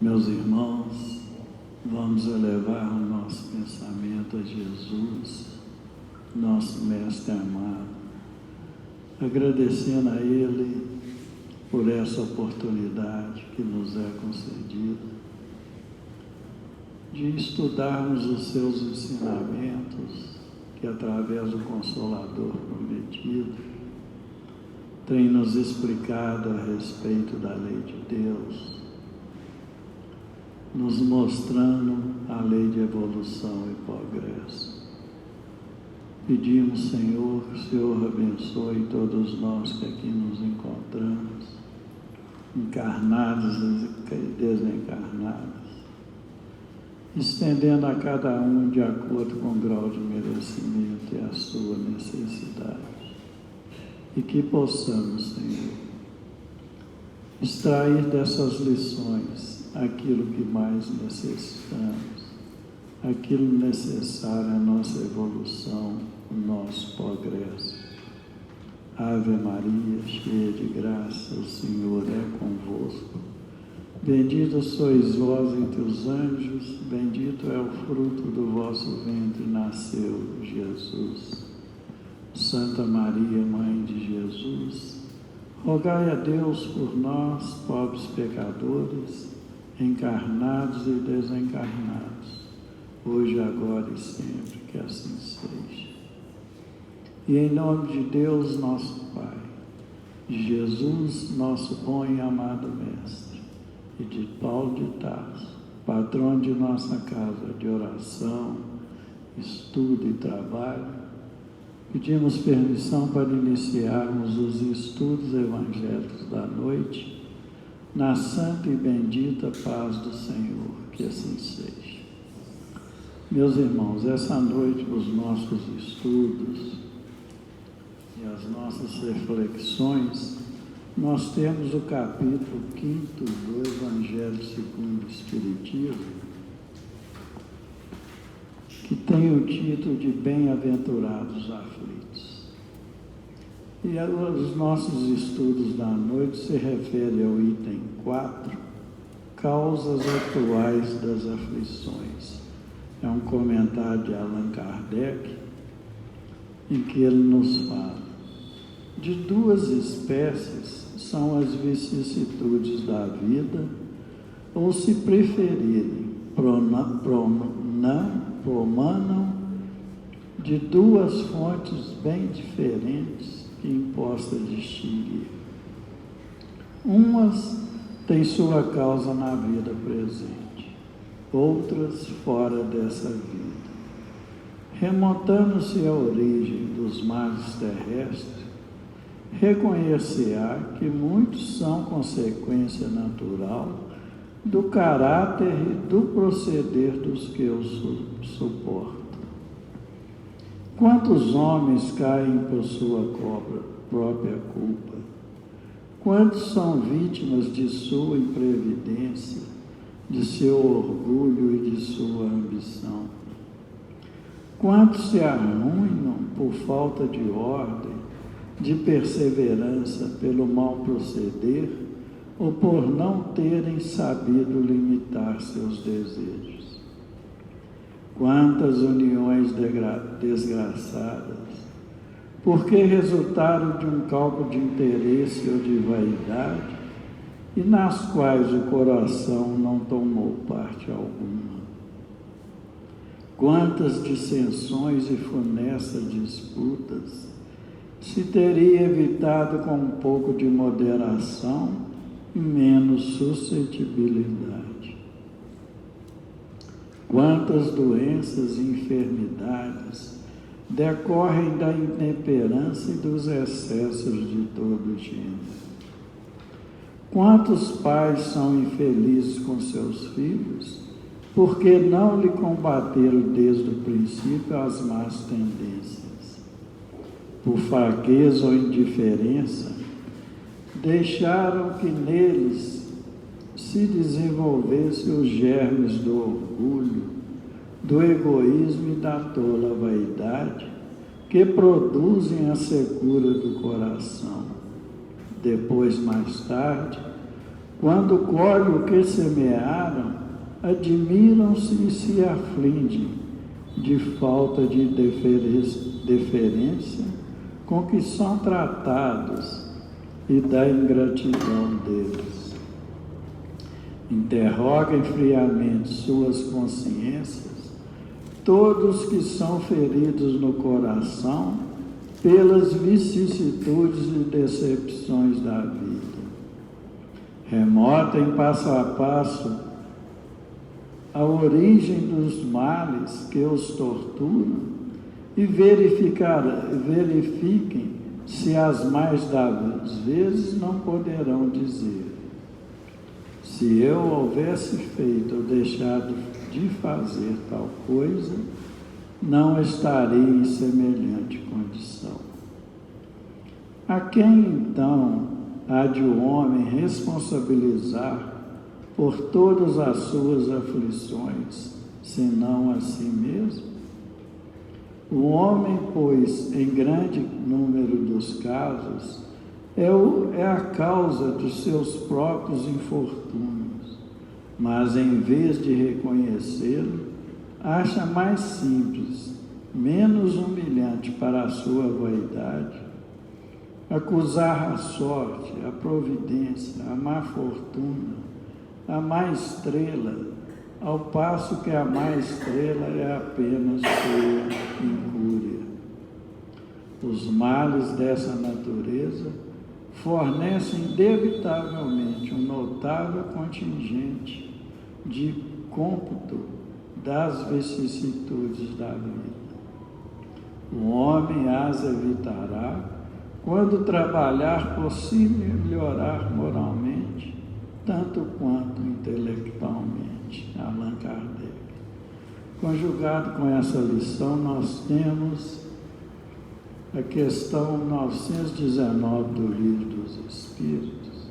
Meus irmãos, vamos elevar o nosso pensamento a Jesus, nosso Mestre amado, agradecendo a Ele por essa oportunidade que nos é concedida de estudarmos os seus ensinamentos, que através do Consolador prometido tem nos explicado a respeito da lei de Deus, nos mostrando a lei de evolução e progresso. Pedimos, Senhor, que o Senhor abençoe todos nós que aqui nos encontramos, encarnados e desencarnados, estendendo a cada um de acordo com o grau de merecimento e a sua necessidade. E que possamos, Senhor, extrair dessas lições aquilo que mais necessitamos, aquilo necessário à nossa evolução, o nosso progresso. Ave Maria, cheia de graça, o Senhor é convosco. Bendita sois vós entre os anjos, bendito é o fruto do vosso ventre, nasceu Jesus. Santa Maria, Mãe de Jesus, rogai a Deus por nós, pobres pecadores, encarnados e desencarnados, hoje, agora e sempre, que assim seja. E em nome de Deus, nosso Pai, de Jesus, nosso bom e amado Mestre, e de Paulo de Tarso, patrão de nossa casa de oração, estudo e trabalho, pedimos permissão para iniciarmos os estudos evangélicos da noite, na santa e bendita paz do Senhor, que assim seja. Meus irmãos, essa noite os nossos estudos e as nossas reflexões, nós temos o capítulo 5º do Evangelho segundo o Espiritismo, que tem o título de Bem-aventurados aflitos. E os nossos estudos da noite se referem ao item 4, Causas atuais das aflições. É um comentário de Allan Kardec, em que ele nos fala: de duas espécies são as vicissitudes da vida, ou, se preferirem, promanam de duas fontes bem diferentes que imposta distinguir. Umas têm sua causa na vida presente, outras fora dessa vida. Remontando-se à origem dos males terrestres, reconhecer-á que muitos são consequência natural do caráter e do proceder dos que os suportam. Quantos homens caem por sua própria culpa? Quantos são vítimas de sua imprevidência, de seu orgulho e de sua ambição? Quantos se arruinam por falta de ordem, de perseverança, pelo mau proceder, ou por não terem sabido limitar seus desejos? Quantas uniões desgraçadas, porque resultaram de um cálculo de interesse ou de vaidade, e nas quais o coração não tomou parte alguma. Quantas dissensões e funestas disputas se teria evitado com um pouco de moderação e menos suscetibilidade. Quantas doenças e enfermidades decorrem da inemperança e dos excessos de todo gênero. Quantos pais são infelizes com seus filhos, porque não lhe combateram desde o princípio as más tendências. Por fraqueza ou indiferença, deixaram que neles se desenvolvesse os germes do orgulho, do egoísmo e da tola vaidade, que produzem a secura do coração. Depois, mais tarde, Quando colhem o que semearam, admiram-se e se afligem de falta de deferência com que são tratados e da ingratidão deles. Interroguem friamente suas consciências, todos que são feridos no coração pelas vicissitudes e decepções da vida. Remotem passo a passo a origem dos males que os torturam e verifiquem se as mais das vezes não poderão dizer: se eu houvesse feito ou deixado de fazer tal coisa, não estaria em semelhante condição. A quem então há de o homem responsabilizar por todas as suas aflições, senão a si mesmo? O homem, pois, em grande número dos casos, é a causa dos seus próprios infortúnios, mas em vez de reconhecê-lo, acha mais simples, menos humilhante para a sua vaidade, acusar a sorte, a providência, a má fortuna, a má estrela, ao passo que a má estrela é apenas sua incúria. Os males dessa natureza fornecem indubitavelmente um notável contingente de cômputo das vicissitudes da vida. O homem as evitará quando trabalhar por se melhorar moralmente, tanto quanto intelectualmente. Allan Kardec. Conjugado com essa lição, nós temos a questão 919 do Livro dos Espíritos,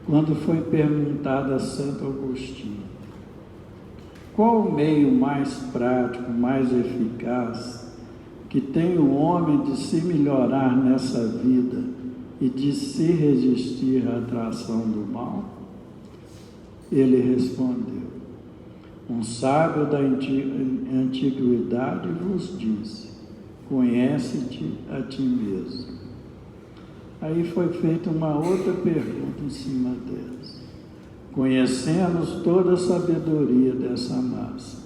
quando foi perguntado a Santo Agostinho: qual o meio mais prático, mais eficaz que tem o homem de se melhorar nessa vida e de se resistir à atração do mal? Ele respondeu: um sábio da antiguidade vos disse: conhece-te a ti mesmo. Aí foi feita uma outra pergunta em cima delas. Conhecemos toda a sabedoria dessa massa,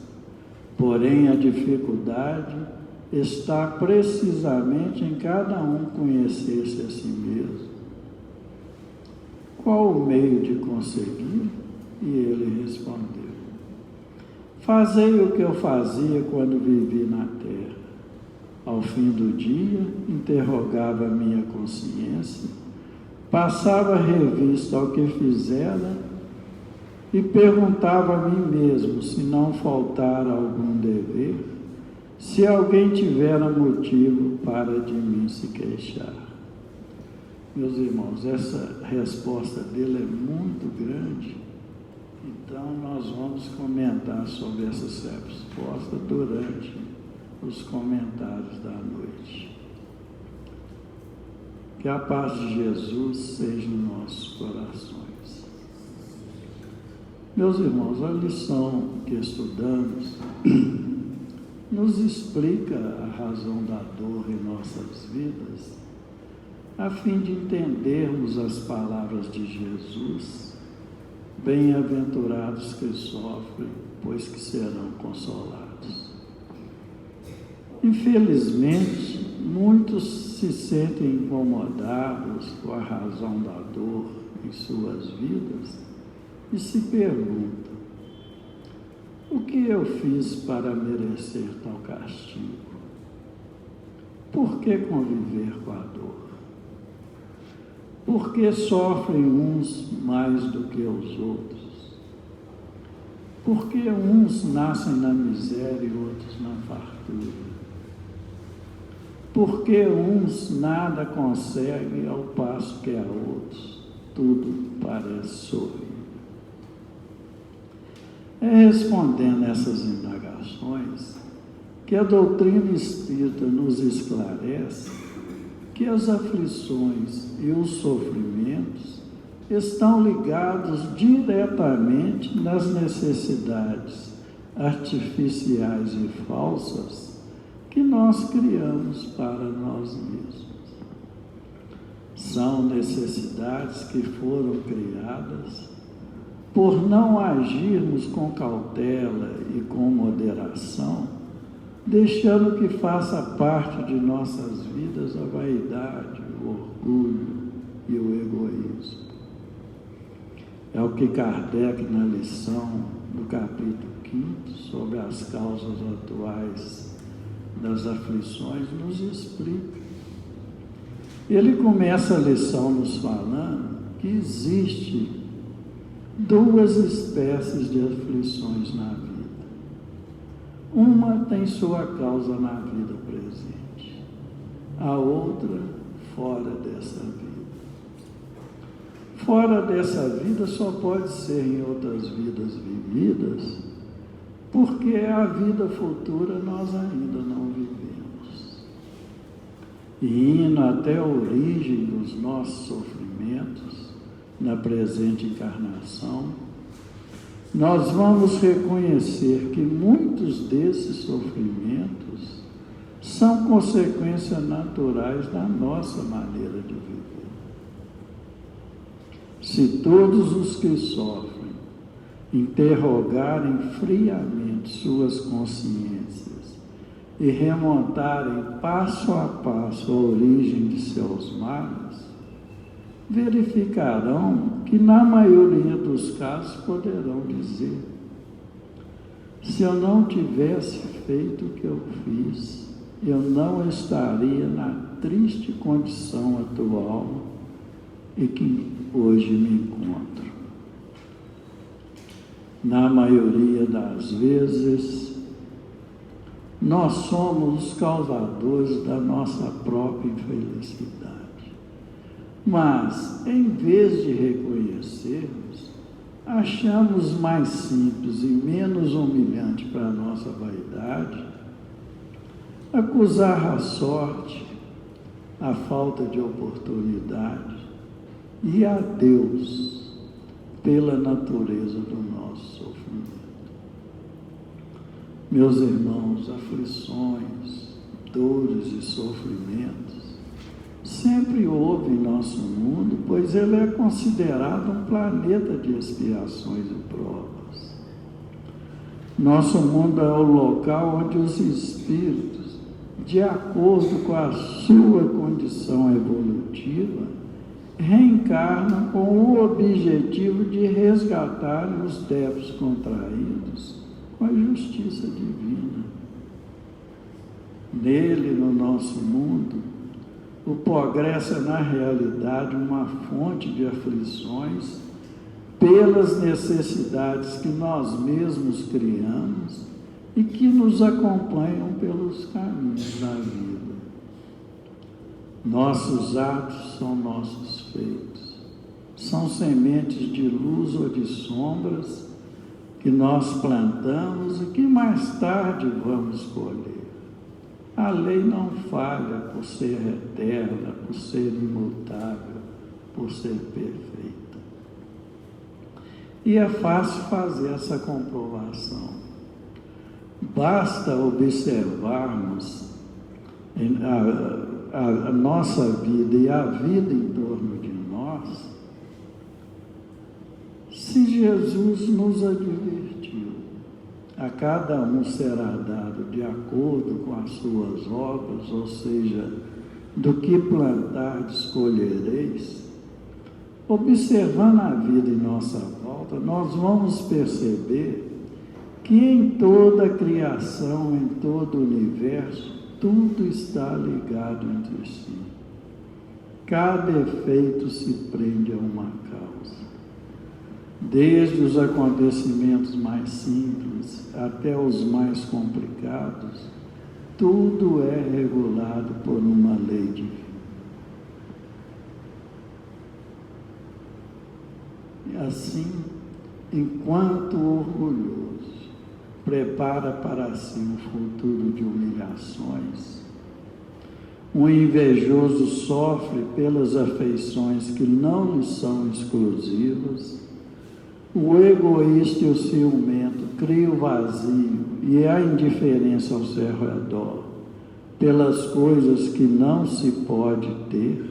porém a dificuldade está precisamente em cada um conhecer-se a si mesmo. Qual o meio de conseguir? E ele respondeu: fazei o que eu fazia quando vivi na terra. Ao fim do dia, interrogava a minha consciência, passava revista ao que fizera e perguntava a mim mesmo se não faltara algum dever, se alguém tivera motivo para de mim se queixar. Meus irmãos, essa resposta dele é muito grande, então nós vamos comentar sobre essa resposta durante os comentários da noite. Que a paz de Jesus seja em nossos corações. Meus irmãos, a lição que estudamos nos explica a razão da dor em nossas vidas, a fim de entendermos as palavras de Jesus: bem-aventurados que sofrem, pois que serão consolados. Infelizmente, muitos se sentem incomodados com a razão da dor em suas vidas e se perguntam: o que eu fiz para merecer tal castigo? Por que conviver com a dor? Por que sofrem uns mais do que os outros? Por que uns nascem na miséria e outros na fartura? Por que uns nada conseguem ao passo que a outros tudo parece sorrir? É respondendo essas indagações que a doutrina espírita nos esclarece que as aflições e os sofrimentos estão ligados diretamente nas necessidades artificiais e falsas que nós criamos para nós mesmos. São necessidades que foram criadas por não agirmos com cautela e com moderação, deixando que faça parte de nossas vidas a vaidade, o orgulho e o egoísmo. É o que Kardec, na lição do capítulo 5, sobre as causas atuais das aflições, nos explica. Ele começa a lição nos falando que existe duas espécies de aflições na vida. Uma tem sua causa na vida presente, a outra fora dessa vida. Fora dessa vida só pode ser em outras vidas vividas, porque a vida futura nós ainda não vivemos. E indo até a origem dos nossos sofrimentos, na presente encarnação, nós vamos reconhecer que muitos desses sofrimentos são consequências naturais da nossa maneira de viver. Se todos os que sofrem interrogarem friamente suas consciências e remontarem passo a passo a origem de seus males, verificarão que, na maioria dos casos, poderão dizer: se eu não tivesse feito o que eu fiz, eu não estaria na triste condição atual e que hoje me encontro. Na maioria das vezes, nós somos os causadores da nossa própria infelicidade. Mas, em vez de reconhecermos, achamos mais simples e menos humilhante para a nossa vaidade acusar a sorte, a falta de oportunidade e a Deus pela natureza do nosso sofrimento. Meus irmãos, aflições, dores e sofrimentos sempre houve em nosso mundo, pois ele é considerado um planeta de expiações e provas. Nosso mundo é o local onde os espíritos, de acordo com a sua condição evolutiva, reencarnam com o objetivo de resgatar os débitos contraídos com a justiça divina. Nele, no nosso mundo, o progresso é, na realidade, uma fonte de aflições pelas necessidades que nós mesmos criamos e que nos acompanham pelos caminhos da vida. Nossos atos são nossos feitos, são sementes de luz ou de sombras que nós plantamos e que mais tarde vamos colher. A lei não falha por ser eterna, por ser imutável, por ser perfeita. E é fácil fazer essa comprovação. Basta observarmos a nossa vida e a vida em torno de nós, se Jesus nos advertiu: a cada um será dado de acordo com as suas obras, ou seja, do que plantardes colhereis. Observando a vida em nossa volta, nós vamos perceber que em toda a criação, em todo o universo, tudo está ligado entre si. Cada efeito se prende a uma causa. Desde os acontecimentos mais simples até os mais complicados, tudo é regulado por uma lei divina. E assim, enquanto o orgulhoso prepara para si um futuro de humilhações, O invejoso sofre pelas afeições que não lhe são exclusivas. O egoísta e o ciumento criam o vazio e a indiferença ao seu redor pelas coisas que não se pode ter.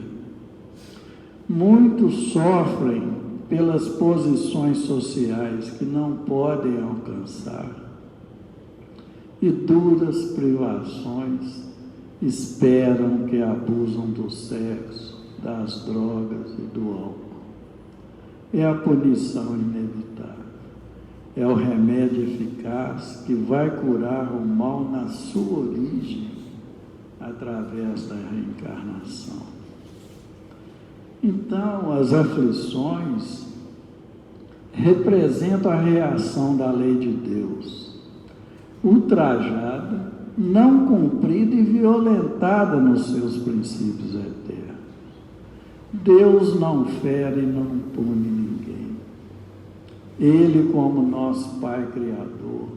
Muitos sofrem pelas posições sociais que não podem alcançar. E duras privações esperam que abusam do sexo, das drogas e do álcool. É a punição inevitável. É o remédio eficaz que vai curar o mal na sua origem através da reencarnação. Então, as aflições representam a reação da lei de Deus, ultrajada, não cumprida e violentada nos seus princípios eternos. Deus não fere e não pune ninguém. Ele, como nosso Pai Criador,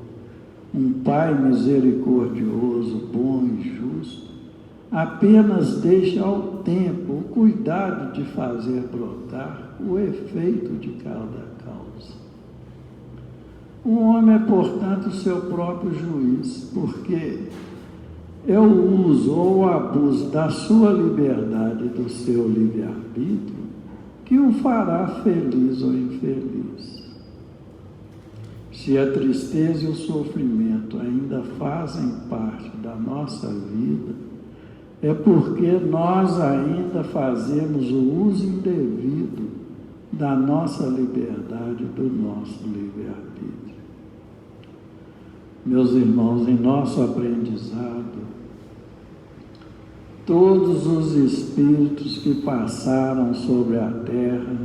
um Pai misericordioso, bom e justo, apenas deixa ao tempo o cuidado de fazer brotar o efeito de cada causa. O homem é, portanto, seu próprio juiz, porque é o uso ou o abuso da sua liberdade e do seu livre-arbítrio que o fará feliz ou infeliz. Se a tristeza e o sofrimento ainda fazem parte da nossa vida, é porque nós ainda fazemos o uso indevido da nossa liberdade, do nosso livre-arbítrio. Meus irmãos, em nosso aprendizado, todos os espíritos que passaram sobre a terra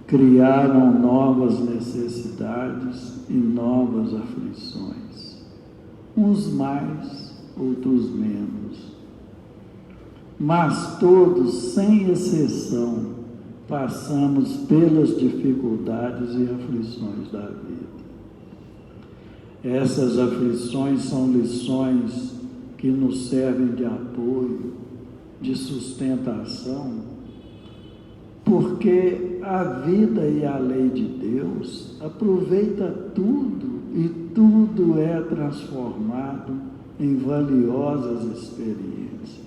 criaram novas necessidades e novas aflições, uns mais, outros menos. Mas todos, sem exceção, passamos pelas dificuldades e aflições da vida. Essas aflições são lições que nos servem de apoio, de sustentação, porque a vida e a lei de Deus aproveita tudo e tudo é transformado em valiosas experiências.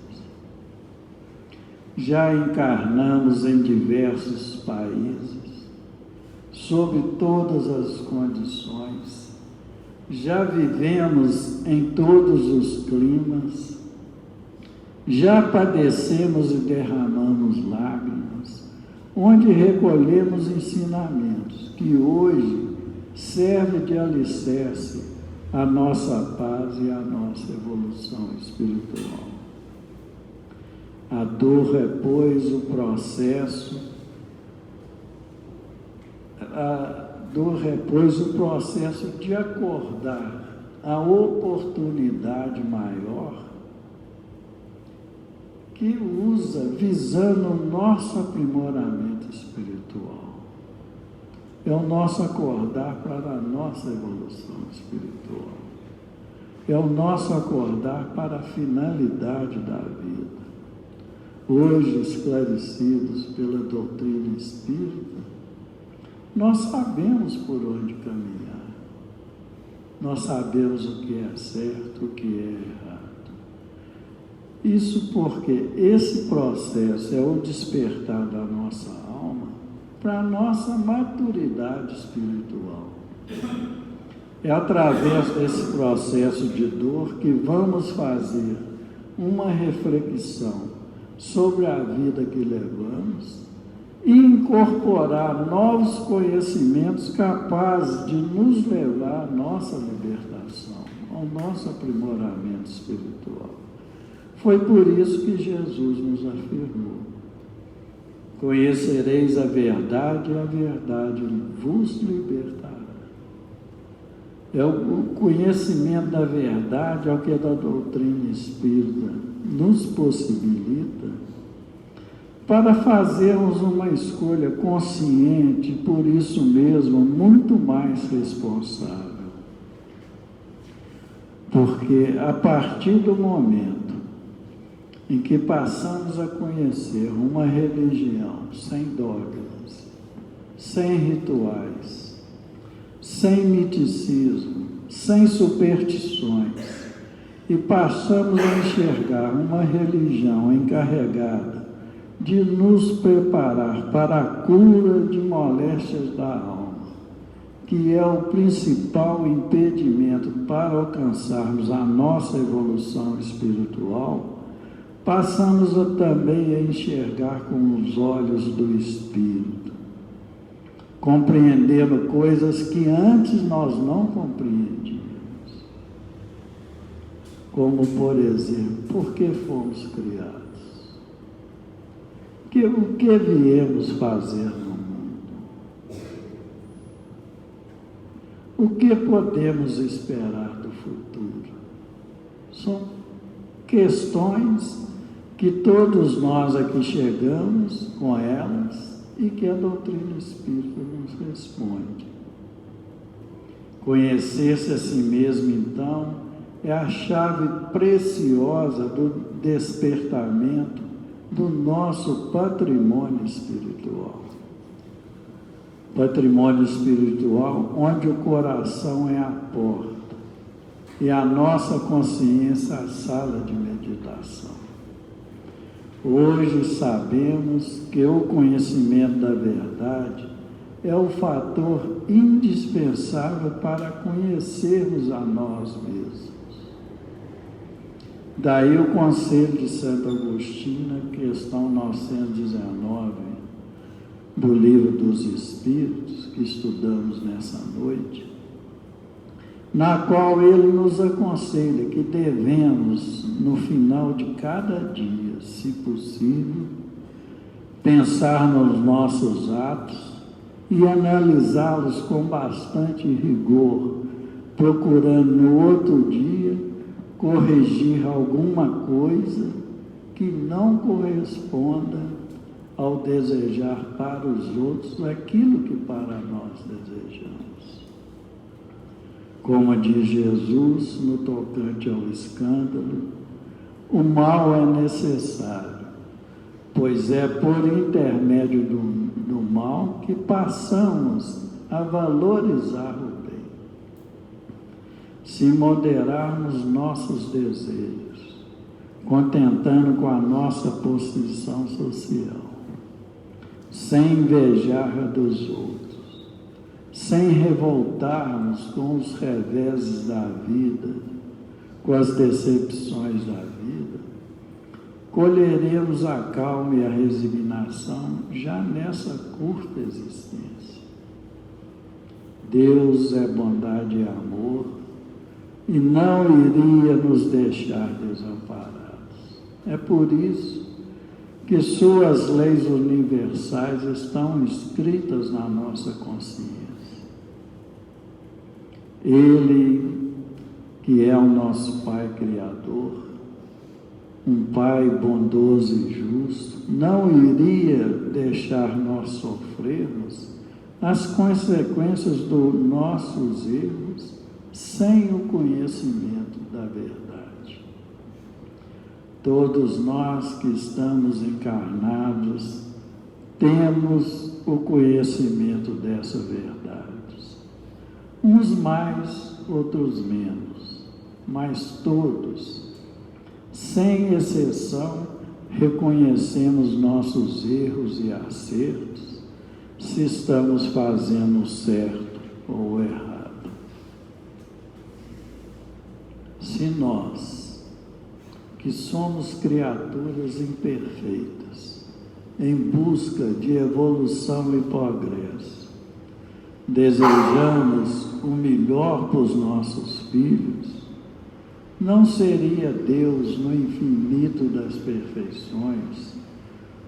Já encarnamos em diversos países, sob todas as condições, já vivemos em todos os climas, já padecemos e derramamos lágrimas, onde recolhemos ensinamentos que hoje servem de alicerce à nossa paz e à nossa evolução espiritual. A dor é, pois, o processo de acordar a oportunidade maior que usa visando o nosso aprimoramento espiritual. É o nosso acordar para a nossa evolução espiritual. É o nosso acordar para a finalidade da vida. Hoje, esclarecidos pela doutrina espírita, nós sabemos por onde caminhar. Nós sabemos o que é certo, o que é errado. Isso porque esse processo é o despertar da nossa alma para a nossa maturidade espiritual. É através desse processo de dor que vamos fazer uma reflexão sobre a vida que levamos e incorporar novos conhecimentos capazes de nos levar à nossa libertação, ao nosso aprimoramento espiritual. Foi por isso que Jesus nos afirmou: conhecereis a verdade e a verdade vos libertará. É o conhecimento da verdade, é o que a doutrina espírita nos possibilita para fazermos uma escolha consciente, por isso mesmo, muito mais responsável. Porque a partir do momento em que passamos a conhecer uma religião sem dogmas, sem rituais, sem miticismo, sem superstições, e passamos a enxergar uma religião encarregada de nos preparar para a cura de moléstias da alma, que é o principal impedimento para alcançarmos a nossa evolução espiritual, passamos também a enxergar com os olhos do Espírito, compreendendo coisas que antes nós não compreendíamos. Como, por exemplo, por que fomos criados? O que viemos fazer no mundo? O que podemos esperar do futuro? São questões que todos nós aqui chegamos com elas e que a doutrina espírita nos responde. Conhecer-se a si mesmo, então, é a chave preciosa do despertamento do nosso patrimônio espiritual. Patrimônio espiritual onde o coração é a porta e a nossa consciência a sala de meditação. Hoje sabemos que o conhecimento da verdade é o fator indispensável para conhecermos a nós mesmos. Daí o conselho de Santo Agostinho, questão 919, do Livro dos Espíritos, que estudamos nessa noite, na qual ele nos aconselha que devemos, no final de cada dia, se possível, pensar nos nossos atos e analisá-los com bastante rigor, procurando no outro dia corrigir alguma coisa que não corresponda ao desejar para os outros aquilo que para nós desejamos. Como diz Jesus no tocante ao escândalo, o mal é necessário, pois é por intermédio do mal que passamos a valorizar o bem. Se moderarmos nossos desejos, contentando com a nossa posição social, sem invejar a dos outros, sem revoltarmos com os reveses da vida, com as decepções da vida, colheremos a calma e a resignação já nessa curta existência. Deus é bondade e amor, e não iria nos deixar desamparados. É por isso que suas leis universais estão escritas na nossa consciência. Ele, que é o nosso Pai Criador, um Pai bondoso e justo, não iria deixar nós sofrermos as consequências dos nossos erros sem o conhecimento da verdade. Todos nós que estamos encarnados temos o conhecimento dessa verdade. Uns mais, outros menos, mas todos, sem exceção, reconhecemos nossos erros e acertos, se estamos fazendo certo ou errado. Se nós, que somos criaturas imperfeitas, em busca de evolução e progresso, desejamos o melhor para os nossos filhos, não seria Deus, no infinito das perfeições,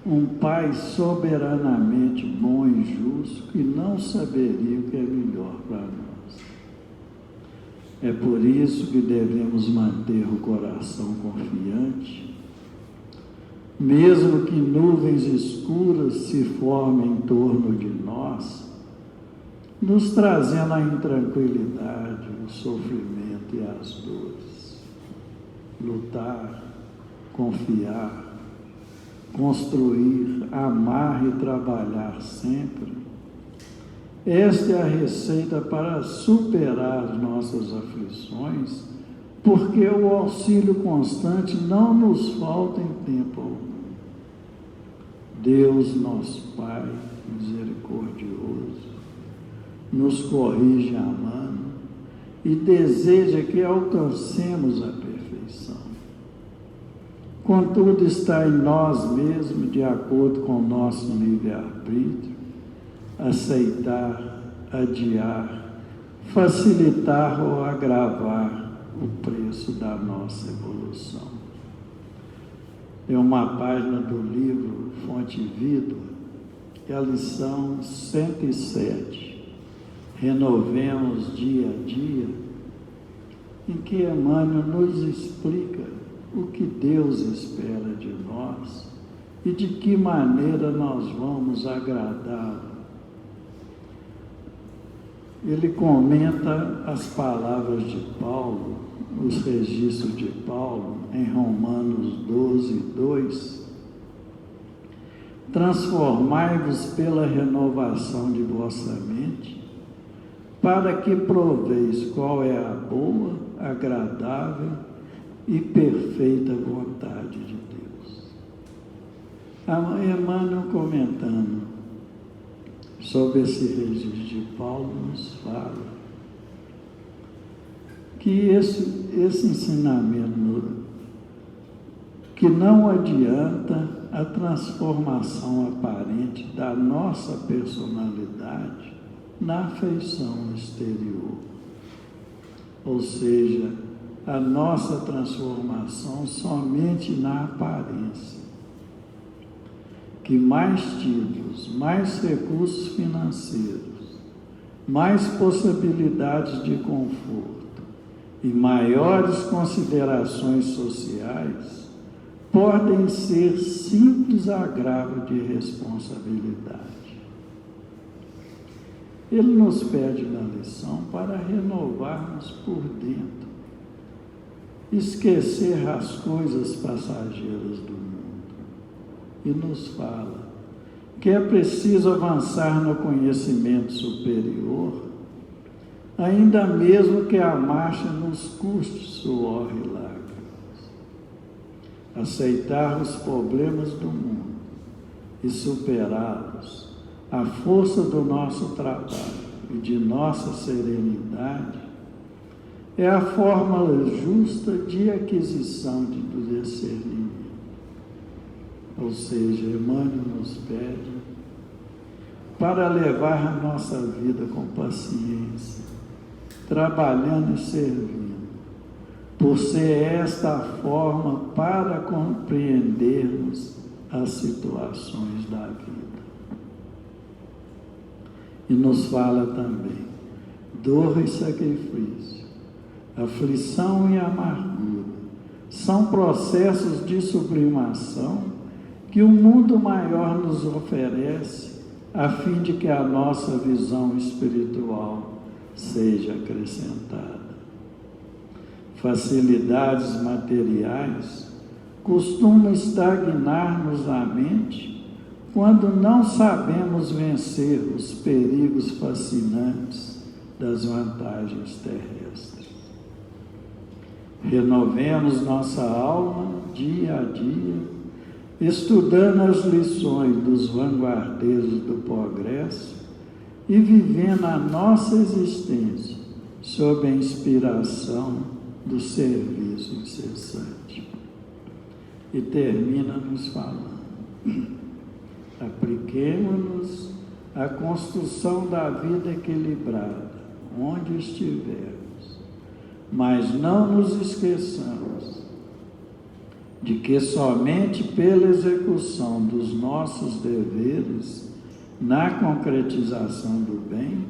um Pai soberanamente bom e justo que não saberia o que é melhor para nós? É por isso que devemos manter o coração confiante, mesmo que nuvens escuras se formem em torno de nós, nos trazendo a intranquilidade, o sofrimento e as dores. Lutar, confiar, construir, amar e trabalhar sempre. Esta é a receita para superar as nossas aflições, porque o auxílio constante não nos falta em tempo algum. Deus, nosso Pai misericordioso, nos corrige amando e deseja que alcancemos a perfeição. Contudo, está em nós mesmos, de acordo com o nosso livre-arbítrio, aceitar, adiar, facilitar ou agravar o preço da nossa evolução. Tem uma página do livro Fonte Vida, que é a lição 107, Renovemos Dia a Dia, em que Emmanuel nos explica o que Deus espera de nós e de que maneira nós vamos agradá-lo. Ele comenta as palavras de Paulo, os registros de Paulo, em Romanos 12, 2. Transformai-vos pela renovação de vossa mente, para que proveis qual é a boa, agradável e perfeita vontade de Deus. Emmanuel, comentando sobre esse registro de Paulo, nos fala que esse ensinamento, que não adianta a transformação aparente da nossa personalidade na afeição exterior, ou seja, a nossa transformação somente na aparência, que mais títulos, mais recursos financeiros, mais possibilidades de conforto e maiores considerações sociais podem ser simples agravo de responsabilidade. Ele nos pede na lição para renovarmos por dentro, esquecer as coisas passageiras do mundo, e nos fala que é preciso avançar no conhecimento superior, ainda mesmo que a marcha nos custe suor e lágrimas. Aceitar os problemas do mundo e superá-los, a força do nosso trabalho e de nossa serenidade, é a fórmula justa de aquisição do discernimento. Ou seja, Emmanuel nos pede para levar a nossa vida com paciência, trabalhando e servindo, por ser esta a forma para compreendermos as situações da vida. E nos fala também, dor e sacrifício, aflição e amargura, são processos de sublimação que o mundo maior nos oferece, a fim de que a nossa visão espiritual seja acrescentada. Facilidades materiais costumam estagnar-nos a mente quando não sabemos vencer os perigos fascinantes das vantagens terrestres. Renovemos nossa alma dia a dia, estudando as lições dos vanguardeiros do progresso e vivendo a nossa existência sob a inspiração do serviço incessante. E termina nos falando, apliquemo-nos à construção da vida equilibrada, onde estivermos, mas não nos esqueçamos de que somente pela execução dos nossos deveres, na concretização do bem,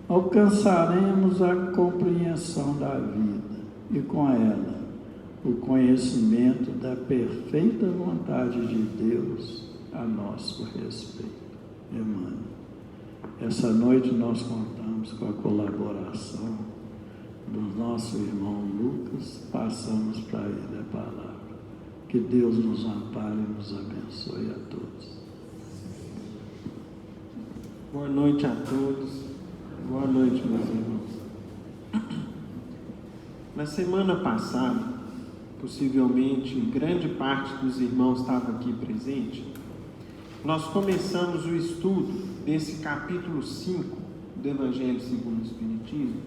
alcançaremos a compreensão da vida e, com ela, o conhecimento da perfeita vontade de Deus a nosso respeito. Emmanuel. Essa noite nós contamos com a colaboração do nosso irmão Lucas, passamos para ele a palavra. Que Deus nos ampare e nos abençoe a todos. Boa noite a todos. Boa noite, meus irmãos. Na semana passada, possivelmente grande parte dos irmãos estava aqui presente, nós começamos o estudo desse capítulo 5 do Evangelho segundo o Espiritismo,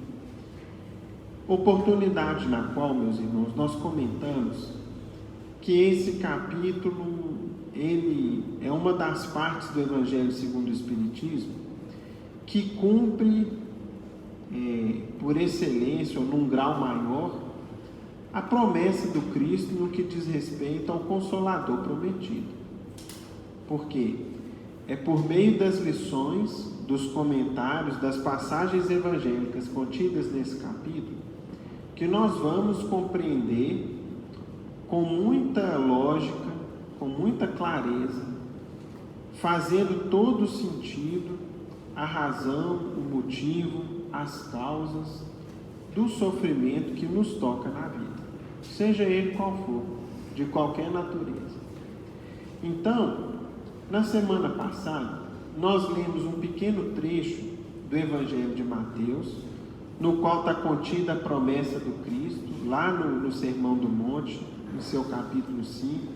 oportunidade na qual, meus irmãos, nós comentamos que esse capítulo, ele é uma das partes do Evangelho segundo o Espiritismo que cumpre, por excelência ou num grau maior, a promessa do Cristo no que diz respeito ao Consolador prometido. Por quê? É por meio das lições, dos comentários, das passagens evangélicas contidas nesse capítulo, que nós vamos compreender com muita lógica, com muita clareza, fazendo todo o sentido, a razão, o motivo, as causas do sofrimento que nos toca na vida, seja ele qual for, de qualquer natureza. Então, na semana passada, nós lemos um pequeno trecho do Evangelho de Mateus, no qual está contida a promessa do Cristo, lá no Sermão do Monte, no seu capítulo 5,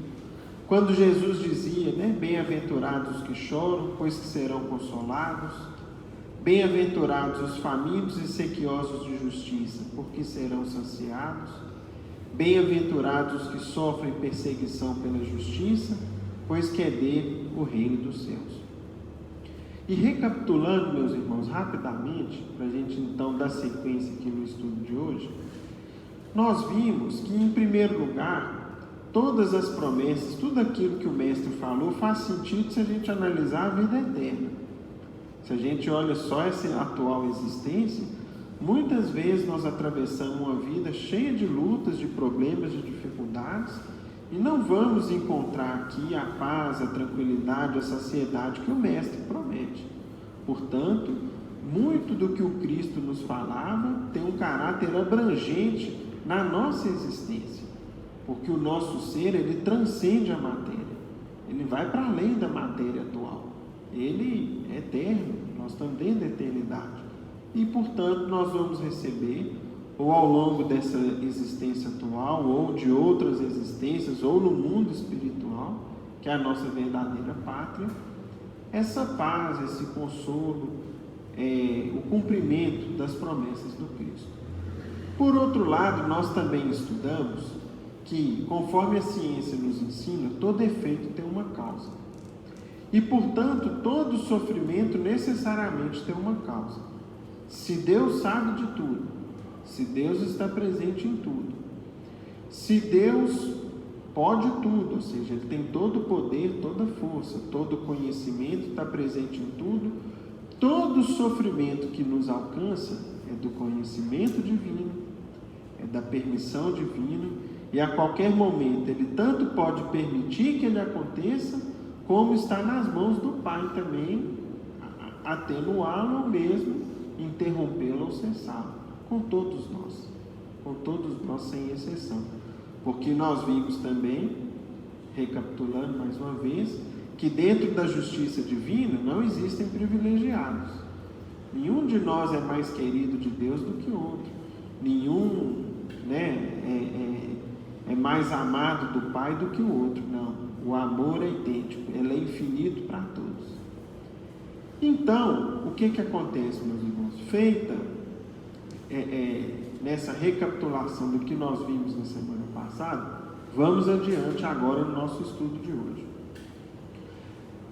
quando Jesus dizia, bem-aventurados os que choram, pois que serão consolados, bem-aventurados os famintos e sequiosos de justiça, porque serão saciados, bem-aventurados os que sofrem perseguição pela justiça, pois que é dele o reino dos céus. E recapitulando, meus irmãos, rapidamente, para a gente então dar sequência aqui no estudo de hoje, nós vimos que, em primeiro lugar, todas as promessas, tudo aquilo que o Mestre falou, faz sentido se a gente analisar a vida eterna. Se a gente olha só essa atual existência, muitas vezes nós atravessamos uma vida cheia de lutas, de problemas, de dificuldades, e não vamos encontrar aqui a paz, a tranquilidade, a saciedade que o Mestre promete. Portanto, muito do que o Cristo nos falava tem um caráter abrangente na nossa existência, porque o nosso ser, ele transcende a matéria, ele vai para além da matéria atual, ele é eterno, nós estamos dentro da eternidade, e portanto nós vamos receber, ou ao longo dessa existência atual, ou de outras existências, ou no mundo espiritual, que é a nossa verdadeira pátria, essa paz, esse consolo, o cumprimento das promessas do Cristo. Por outro lado, nós também estudamos que, conforme a ciência nos ensina, todo efeito tem uma causa. E, portanto, todo sofrimento necessariamente tem uma causa. Se Deus sabe de tudo, se Deus está presente em tudo, se Deus pode tudo, ou seja, Ele tem todo o poder, toda a força, todo o conhecimento, está presente em tudo, todo sofrimento que nos alcança é do conhecimento divino, é da permissão divina, e a qualquer momento Ele tanto pode permitir que ele aconteça, como está nas mãos do Pai também, atenuá-lo ou mesmo interrompê-lo ou cessá-lo, com todos nós sem exceção, porque nós vimos também, recapitulando mais uma vez, que dentro da justiça divina não existem privilegiados, nenhum de nós é mais querido de Deus do que outro, nenhum é mais amado do Pai do que o outro, não, o amor é idêntico, ele é infinito para todos. Então, o que acontece, meus irmãos? Feita nessa recapitulação do que nós vimos na semana passada, vamos adiante agora no nosso estudo de hoje.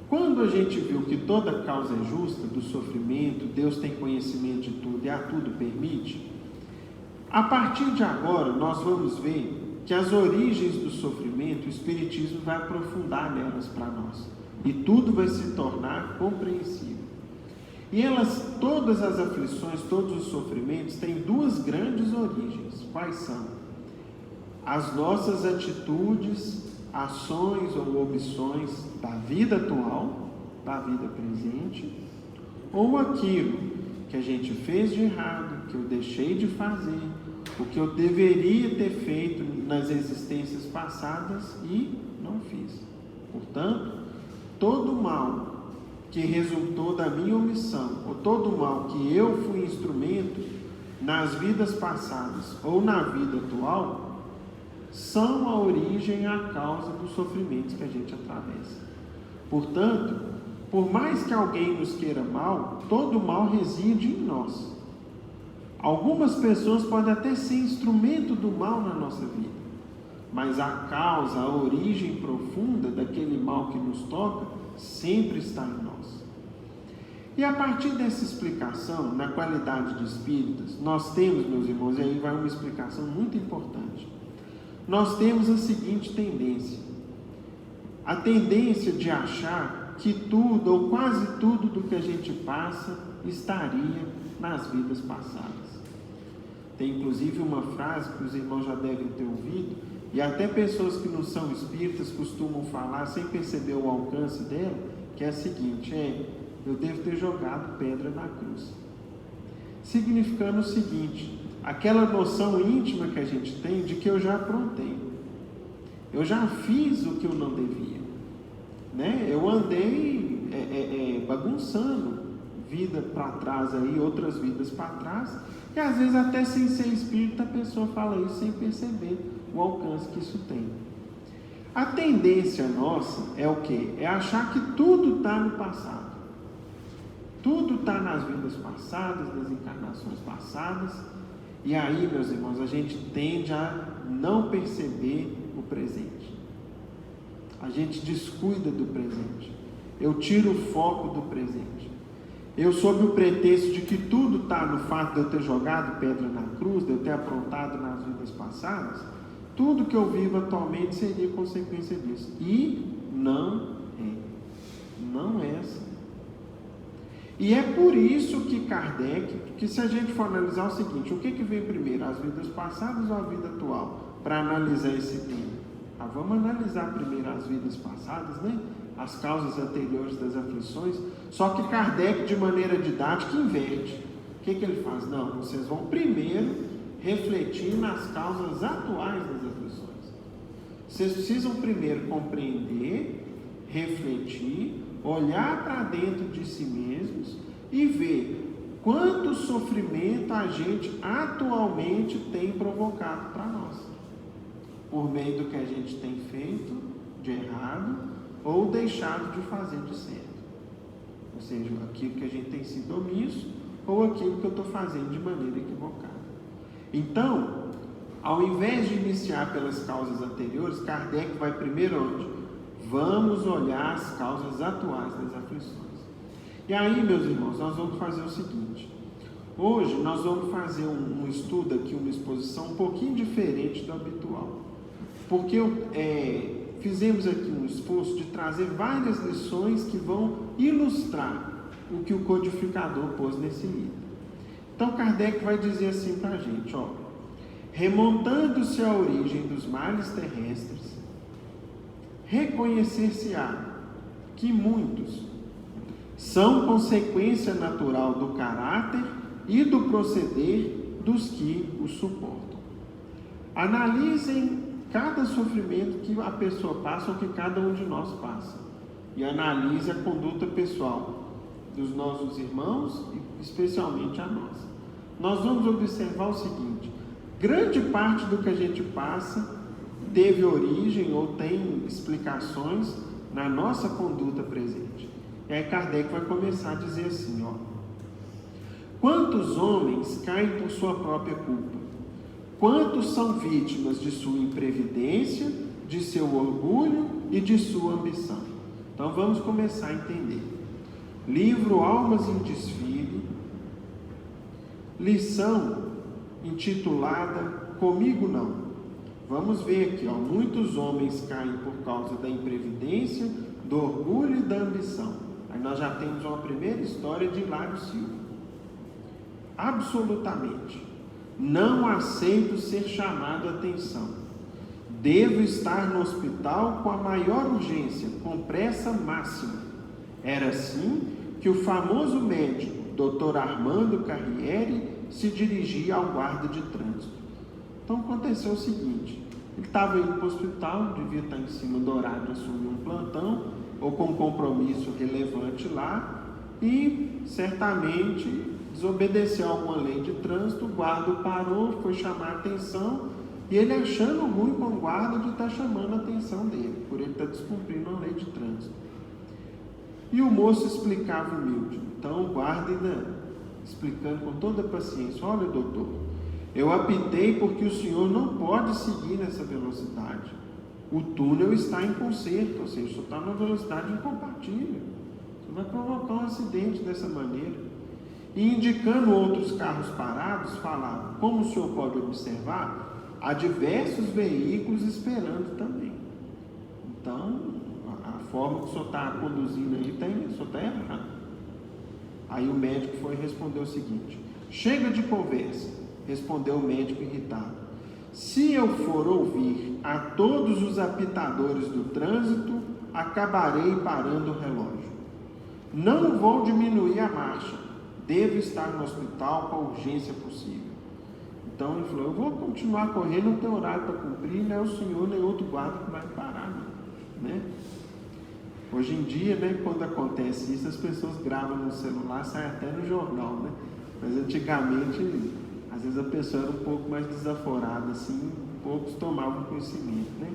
Quando a gente viu que toda causa é justa do sofrimento, Deus tem conhecimento de tudo e a tudo permite, a partir de agora nós vamos ver que as origens do sofrimento, o Espiritismo vai aprofundar nelas para nós, e tudo vai se tornar compreensível. E elas, todas as aflições, todos os sofrimentos, têm duas grandes origens. Quais são? As nossas atitudes, ações ou omissões da vida atual, da vida presente, ou aquilo que a gente fez de errado, que eu deixei de fazer, o que eu deveria ter feito nas existências passadas e não fiz. Portanto, todo mal que resultou da minha omissão, ou todo mal que eu fui instrumento nas vidas passadas ou na vida atual, são a origem e a causa dos sofrimentos que a gente atravessa. Portanto, por mais que alguém nos queira mal, todo mal reside em nós. Algumas pessoas podem até ser instrumento do mal na nossa vida, mas a causa, a origem profunda daquele mal que nos toca, sempre está em nós. E a partir dessa explicação, na qualidade de espíritas, nós temos, meus irmãos, e aí vai uma explicação muito importante. Nós temos a seguinte tendência: a tendência de achar que tudo, ou quase tudo do que a gente passa, estaria nas vidas passadas. Tem inclusive uma frase que os irmãos já devem ter ouvido, e até pessoas que não são espíritas costumam falar sem perceber o alcance dela, que é a seguinte: eu devo ter jogado pedra na cruz. Significando o seguinte, aquela noção íntima que a gente tem de que eu já aprontei, eu já fiz o que eu não devia, né? Eu andei bagunçando vida para trás aí, outras vidas para trás, e às vezes até sem ser espírita a pessoa fala isso sem perceber o alcance que isso tem. A tendência nossa é o quê? É achar que tudo está no passado. Tudo está nas vidas passadas, nas encarnações passadas, e aí, meus irmãos, a gente tende a não perceber o presente. A gente descuida do presente. Eu tiro o foco do presente. Eu, sob o pretexto de que tudo está no fato de eu ter jogado pedra na cruz, de eu ter aprontado nas vidas passadas, tudo que eu vivo atualmente seria consequência disso. E não é. Não é assim. E é por isso que Kardec, que se a gente for analisar o seguinte, o que vem primeiro, as vidas passadas ou a vida atual, para analisar esse tema? Vamos analisar primeiro as vidas passadas, né? As causas anteriores das aflições. Só que Kardec, de maneira didática, inverte. O que ele faz? Não, vocês vão primeiro refletir nas causas atuais das aflições. Vocês precisam primeiro compreender, refletir, olhar para dentro de si mesmos e ver quanto sofrimento a gente atualmente tem provocado para nós, por meio do que a gente tem feito de errado ou deixado de fazer de certo. Ou seja, aquilo que a gente tem sido omisso ou aquilo que eu estou fazendo de maneira equivocada. Então, ao invés de iniciar pelas causas anteriores, Kardec vai primeiro onde? Vamos olhar as causas atuais das aflições. E aí, meus irmãos, nós vamos fazer o seguinte. Hoje nós vamos fazer um estudo aqui, uma exposição um pouquinho diferente do habitual. Porque fizemos aqui um esforço de trazer várias lições que vão ilustrar o que o codificador pôs nesse livro. Então Kardec vai dizer assim para a gente, remontando-se à origem dos males terrestres, reconhecer-se-á que muitos são consequência natural do caráter e do proceder dos que os suportam. Analisem cada sofrimento que a pessoa passa ou que cada um de nós passa, e analise a conduta pessoal dos nossos irmãos e especialmente a nossa. Nós vamos observar o seguinte: grande parte do que a gente passa teve origem ou tem explicações na nossa conduta presente. E aí Kardec vai começar a dizer assim, quantos homens caem por sua própria culpa? Quantos são vítimas de sua imprevidência, de seu orgulho e de sua ambição? Então vamos começar a entender. Livro Almas em Desfile, lição intitulada Comigo Não. Vamos ver aqui, muitos homens caem por causa da imprevidência, do orgulho e da ambição. Aí nós já temos uma primeira história de Hilário Silva. Absolutamente. Não aceito ser chamado a atenção. Devo estar no hospital com a maior urgência, com pressa máxima. Era assim que o famoso médico, Dr. Armando Carriere, se dirigia ao guarda de trânsito. Então aconteceu o seguinte: ele estava indo para o hospital, devia estar em cima do horário de assumir um plantão, ou com um compromisso relevante lá, e certamente desobedeceu alguma lei de trânsito. O guarda parou, foi chamar a atenção, e ele achando ruim com o guarda de estar chamando a atenção dele, por ele estar descumprindo a lei de trânsito. E o moço explicava humilde. Então o guarda ainda explicando com toda a paciência: olha, doutor, eu apitei porque o senhor não pode seguir nessa velocidade. O túnel está em conserto, ou seja, o senhor está numa velocidade incompatível. Você vai provocar um acidente dessa maneira. E indicando outros carros parados, falava: como o senhor pode observar, há diversos veículos esperando também. Então, a forma que o senhor está conduzindo aí, o senhor está errado. Aí o médico foi responder o seguinte: chega de conversa, respondeu o médico irritado. Se eu for ouvir a todos os apitadores do trânsito, acabarei parando o relógio. Não vou diminuir a marcha, devo estar no hospital com a urgência possível. Então ele falou: eu vou continuar correndo, não tem horário para cumprir, não é o senhor nem outro guarda que vai parar, não, né? Hoje em dia, né, quando acontece isso, as pessoas gravam no celular, sai até no jornal, né? Mas antigamente, às vezes a pessoa era um pouco mais desaforada, assim, poucos tomavam conhecimento, né?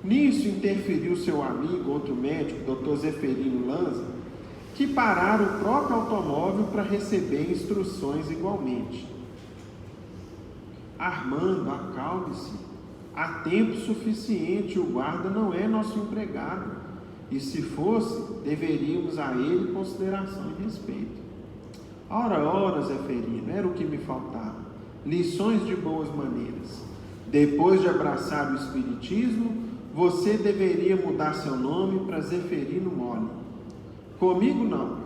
Nisso interferiu seu amigo, outro médico, Dr. Zeferino Lanza, que pararam o próprio automóvel para receber instruções igualmente. Armando, acalme-se, há tempo suficiente, o guarda não é nosso empregado, e se fosse, deveríamos a ele consideração e respeito. Ora, Zeferino, era o que me faltava, lições de boas maneiras. Depois de abraçar o espiritismo, você deveria mudar seu nome para Zeferino Mole. Comigo não.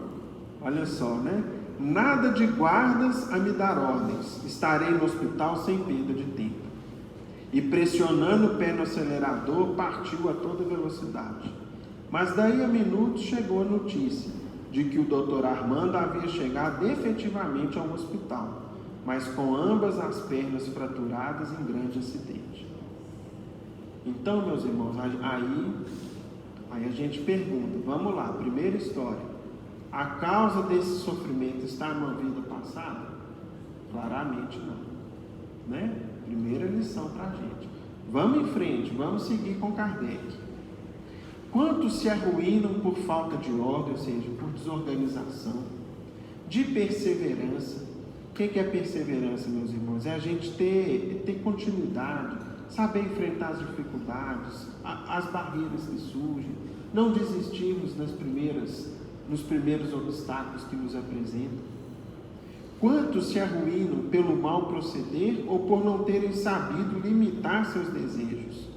Olha só, né? Nada de guardas a me dar ordens. Estarei no hospital sem perda de tempo. E pressionando o pé no acelerador, partiu a toda velocidade. Mas daí a minutos chegou a notícia de que o doutor Armando havia chegado efetivamente ao hospital, mas com ambas as pernas fraturadas em grande acidente. Então, meus irmãos, aí a gente pergunta, vamos lá, primeira história: a causa desse sofrimento está numa vida passada? Claramente não, né? Primeira lição para a gente. Vamos em frente, vamos seguir com Kardec. Quantos se arruinam por falta de ordem, ou seja, por desorganização, de perseverança? O que é perseverança, meus irmãos? É a gente ter continuidade, saber enfrentar as dificuldades, as barreiras que surgem, não desistirmos nos primeiros obstáculos que nos apresentam. Quantos se arruinam pelo mau proceder ou por não terem sabido limitar seus desejos?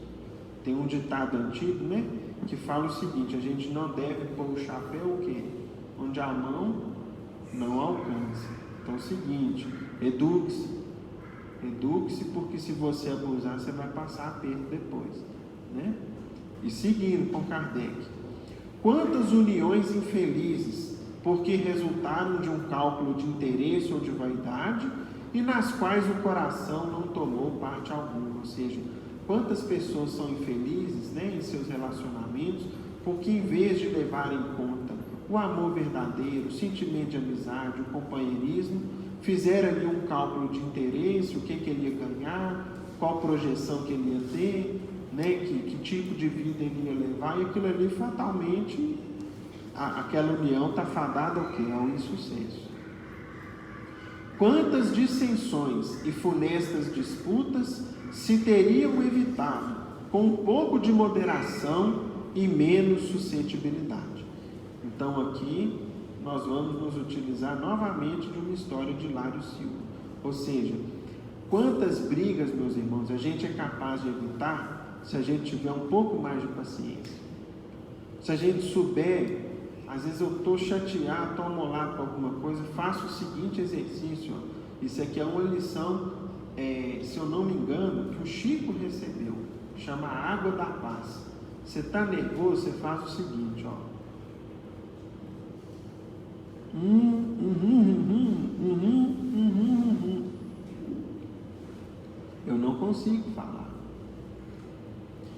Tem um ditado antigo, né, que fala o seguinte: a gente não deve pôr o chapéu o quê? Onde a mão não alcança. Então é o seguinte: eduque-se, porque se você abusar, você vai passar aperto depois, né? E seguindo com Kardec: quantas uniões infelizes, porque resultaram de um cálculo de interesse ou de vaidade, e nas quais o coração não tomou parte alguma. Ou seja, quantas pessoas são infelizes, né, em seus relacionamentos, porque em vez de levar em conta o amor verdadeiro, o sentimento de amizade, o companheirismo, fizeram ali um cálculo de interesse, o que ele ia ganhar, qual projeção que ele ia ter, né, que tipo de vida ele ia levar, e aquilo ali fatalmente, aquela união está fadada ao quê? Ao insucesso. Quantas dissensões e funestas disputas se teriam evitado com um pouco de moderação e menos suscetibilidade? Então aqui nós vamos nos utilizar novamente de uma história de Hilário Silva. Ou seja, quantas brigas, meus irmãos, a gente é capaz de evitar se a gente tiver um pouco mais de paciência. Se a gente souber, às vezes eu estou chateado, estou amolado com alguma coisa, faço o seguinte exercício, ó. Isso aqui é uma lição, se eu não me engano, que o Chico recebeu, chama Água da Paz. Você está nervoso, você faz o seguinte, ó. Eu não consigo falar.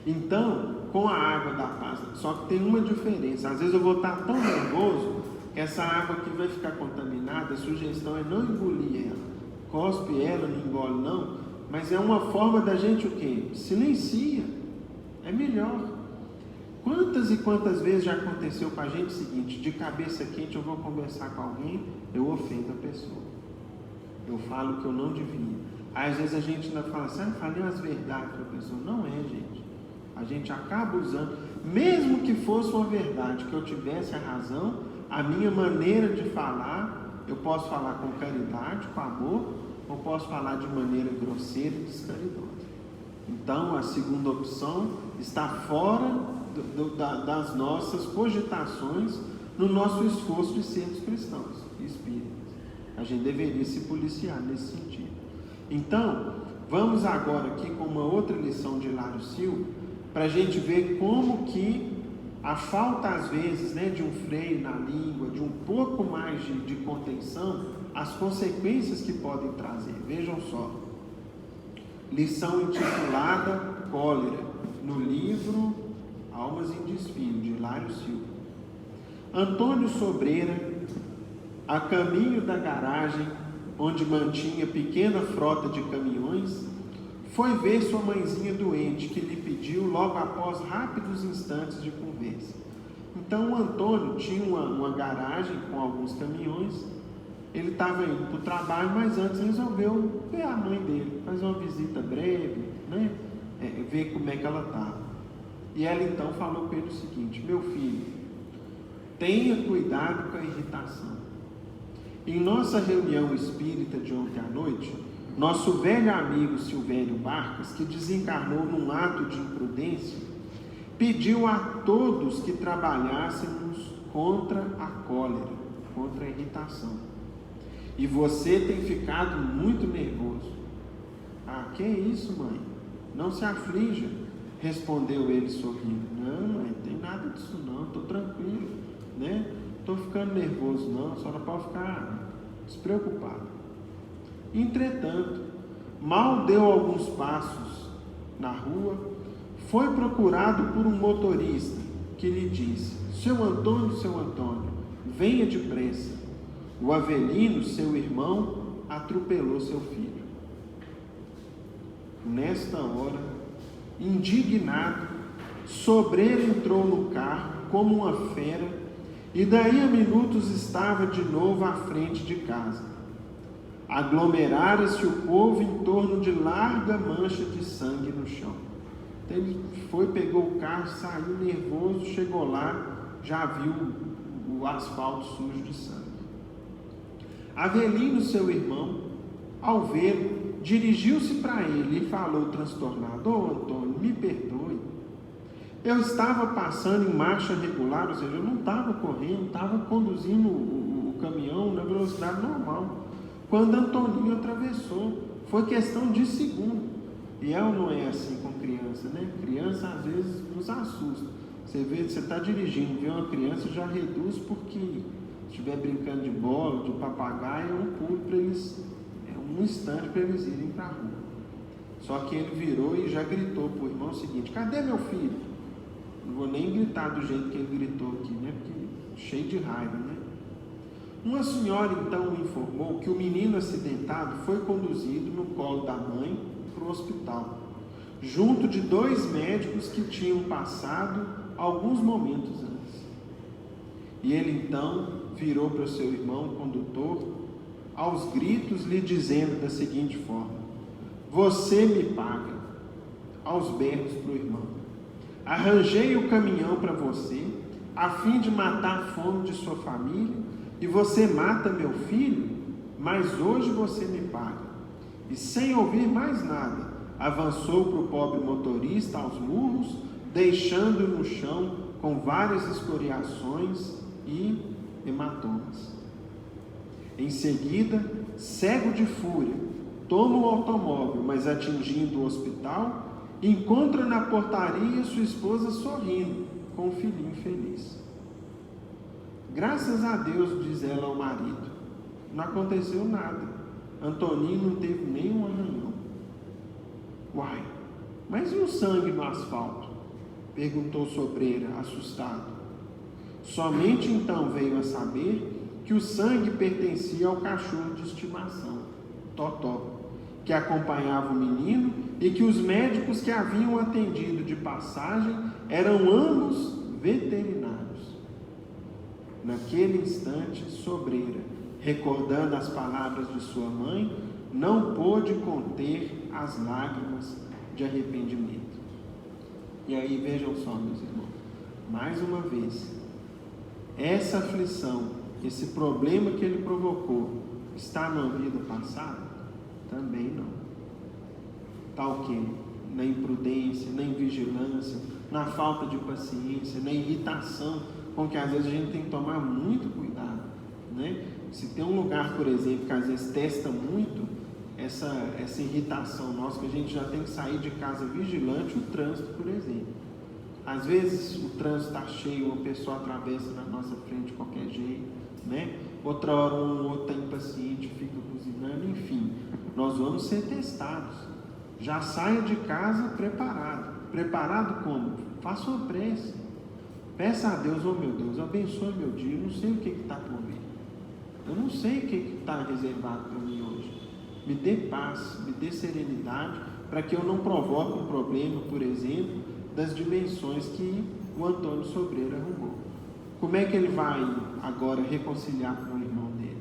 Então, com a água da paz, só que tem uma diferença. Às vezes eu vou estar tão nervoso que essa água aqui vai ficar contaminada. A sugestão é não engolir ela. Cospe ela, não engole não. Mas é uma forma da gente o quê? Silencia. É melhor. Quantas e quantas vezes já aconteceu com a gente o seguinte: de cabeça quente eu vou conversar com alguém, eu ofendo a pessoa. Eu falo que eu não devia. Aí às vezes a gente ainda fala assim, falei umas verdades para a pessoa. Não é, gente. A gente acaba usando, mesmo que fosse uma verdade, que eu tivesse a razão, a minha maneira de falar, eu posso falar com caridade, com amor, ou posso falar de maneira grosseira e descaridosa. Então a segunda opção está fora das nossas cogitações no nosso esforço de sermos cristãos e espíritas. A gente deveria se policiar nesse sentido. Então, vamos agora aqui com uma outra lição de Hilário Silva, para a gente ver como que a falta às vezes, né, de um freio na língua, de um pouco mais de contenção, as consequências que podem trazer. Vejam só, lição intitulada Cólera, no livro Almas em Desfile, de Hilário Silva. Antônio Sobreira, a caminho da garagem, onde mantinha pequena frota de caminhões, foi ver sua mãezinha doente, que lhe pediu logo após rápidos instantes de conversa. Então o Antônio tinha uma garagem com alguns caminhões. Ele estava indo para o trabalho, mas antes resolveu ver a mãe dele, fazer uma visita breve, né? Ver como é que ela estava. E ela então falou para ele o seguinte: meu filho, tenha cuidado com a irritação. Em nossa reunião espírita de ontem à noite, nosso velho amigo Silvério Barcas, que desencarnou num ato de imprudência, pediu a todos que trabalhássemos contra a cólera, contra a irritação. E você tem ficado muito nervoso. Ah, que é isso, mãe? Não se aflija, respondeu ele sorrindo. Não, mãe, não tem nada disso não, estou tranquilo, né? Estou ficando nervoso não, a senhora pode ficar despreocupada. Entretanto, mal deu alguns passos na rua, foi procurado por um motorista que lhe disse: seu Antônio, venha depressa. O Avelino, seu irmão, atropelou seu filho. Nesta hora, indignado, Sobreira entrou no carro como uma fera e daí a minutos estava de novo à frente de casa. Aglomerara-se o povo em torno de larga mancha de sangue no chão. Então ele foi, pegou o carro, saiu nervoso, chegou lá, já viu o asfalto sujo de sangue. Avelino, seu irmão, ao vê-lo, dirigiu-se para ele e falou transtornado: ô Antônio, me perdoe. Eu estava passando em marcha regular, ou seja, eu não estava correndo, estava conduzindo o caminhão na velocidade normal. Quando Antoninho atravessou, foi questão de segundo. E ela não é assim com criança, né? Criança às vezes nos assusta. Você vê, você está dirigindo, vê uma criança, já reduz, porque se estiver brincando de bola, de papagaio, é um pulo para eles, é um instante para eles irem para a rua. Só que ele virou e já gritou para o irmão o seguinte: cadê meu filho? Não vou nem gritar do jeito que ele gritou aqui, né? Porque cheio de raiva, né? Uma senhora então informou que o menino acidentado foi conduzido no colo da mãe para o hospital, junto de 2 médicos que tinham passado alguns momentos antes. E ele então virou para o seu irmão condutor, aos gritos lhe dizendo da seguinte forma: você me paga. Aos berros para o irmão: arranjei o caminhão para você, a fim de matar a fome de sua família, e você mata meu filho, mas hoje você me paga. E sem ouvir mais nada, avançou para o pobre motorista aos murros, deixando-o no chão com várias escoriações e hematomas. Em seguida, cego de fúria, toma o automóvel, mas atingindo o hospital, encontra na portaria sua esposa sorrindo, com o filhinho feliz. Graças a Deus, diz ela ao marido, não aconteceu nada. Antoninho não teve nenhum arranhão. Uai, mas e o sangue no asfalto? Perguntou Sobreira, assustado. Somente então veio a saber que o sangue pertencia ao cachorro de estimação, Totó, que acompanhava o menino e que os médicos que haviam atendido de passagem eram ambos veterinários. Naquele instante, Sobreira, recordando as palavras de sua mãe, não pôde conter as lágrimas de arrependimento. E aí vejam só, meus irmãos, mais uma vez, essa aflição, esse problema que ele provocou, está na vida passada? Também não. Está o quê? Na imprudência, na invigilância, na falta de paciência, na irritação, com que às vezes a gente tem que tomar muito cuidado, né? Se tem um lugar, por exemplo, que às vezes testa muito essa irritação nossa, que a gente já tem que sair de casa vigilante, o trânsito, por exemplo. Às vezes o trânsito está cheio, uma pessoa atravessa na nossa frente de qualquer jeito, né? Outra hora um outro está impaciente, fica buzinando, enfim. Nós vamos ser testados. Já saia de casa preparado. Preparado como? Faça uma prece. Peça a Deus, oh meu Deus, abençoe meu dia, eu não sei o que está por vir. Eu não sei o que está reservado para mim hoje. Me dê paz, me dê serenidade, para que eu não provoque um problema, por exemplo, das dimensões que o Antônio Sobreira arrumou. Como é que ele vai agora reconciliar com o irmão dele?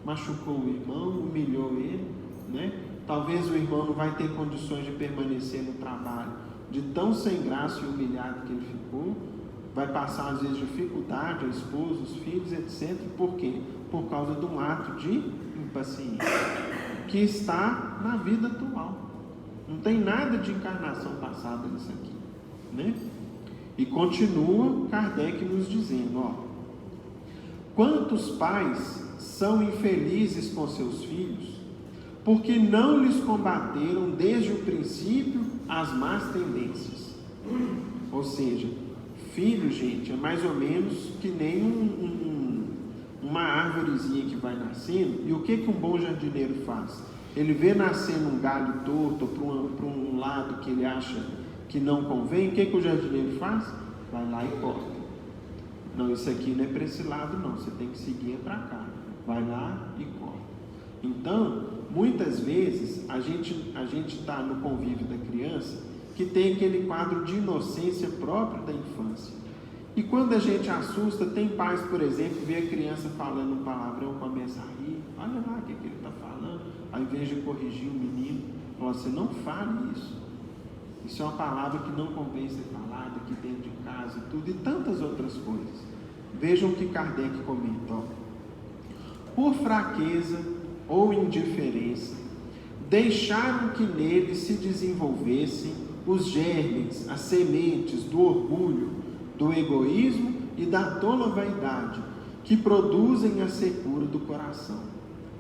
Machucou o irmão, humilhou ele, né? Talvez o irmão não vai ter condições de permanecer no trabalho, de tão sem graça e humilhado que ele ficou. Vai passar às vezes dificuldade, a esposa, os filhos, etc. Por quê? Por causa de um ato de impaciência que está na vida atual. Não tem nada de encarnação passada nisso aqui, né? E continua Kardec nos dizendo, ó, quantos pais são infelizes com seus filhos porque não lhes combateram desde o princípio as más tendências. Ou seja, filho, gente, é mais ou menos que nem uma árvorezinha que vai nascendo. E o que um bom jardineiro faz? Ele vê nascendo um galho torto para um lado que ele acha que não convém. O que o jardineiro faz? Vai lá e corta. Não, isso aqui não é para esse lado não, você tem que seguir para cá. Vai lá e corta. Então, muitas vezes a gente está no convívio da criança que tem aquele quadro de inocência próprio da infância. E quando a gente assusta, tem pais, por exemplo, vê a criança falando um palavrão, começa a rir, olha lá o que ele está falando, ao invés de corrigir o menino, fala assim, não fale isso. Isso é uma palavra que não convém ser falada aqui dentro de casa e tudo, e tantas outras coisas. Vejam o que Kardec comenta, ó. Por fraqueza ou indiferença, deixaram que nele se desenvolvessem os germes, as sementes do orgulho, do egoísmo e da tola vaidade, que produzem a secura do coração.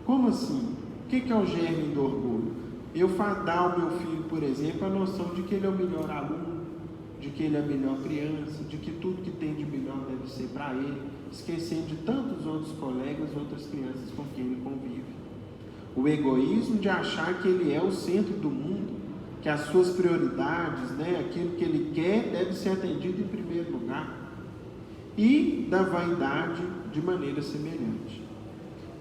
Como assim? O que é o germe do orgulho? Eu dar ao meu filho, por exemplo, a noção de que ele é o melhor aluno, de que ele é a melhor criança, de que tudo que tem de melhor deve ser para ele, esquecendo de tantos outros colegas, outras crianças com quem ele convive. O egoísmo de achar que ele é o centro do mundo, que as suas prioridades, né, aquilo que ele quer, deve ser atendido em primeiro lugar. E da vaidade de maneira semelhante.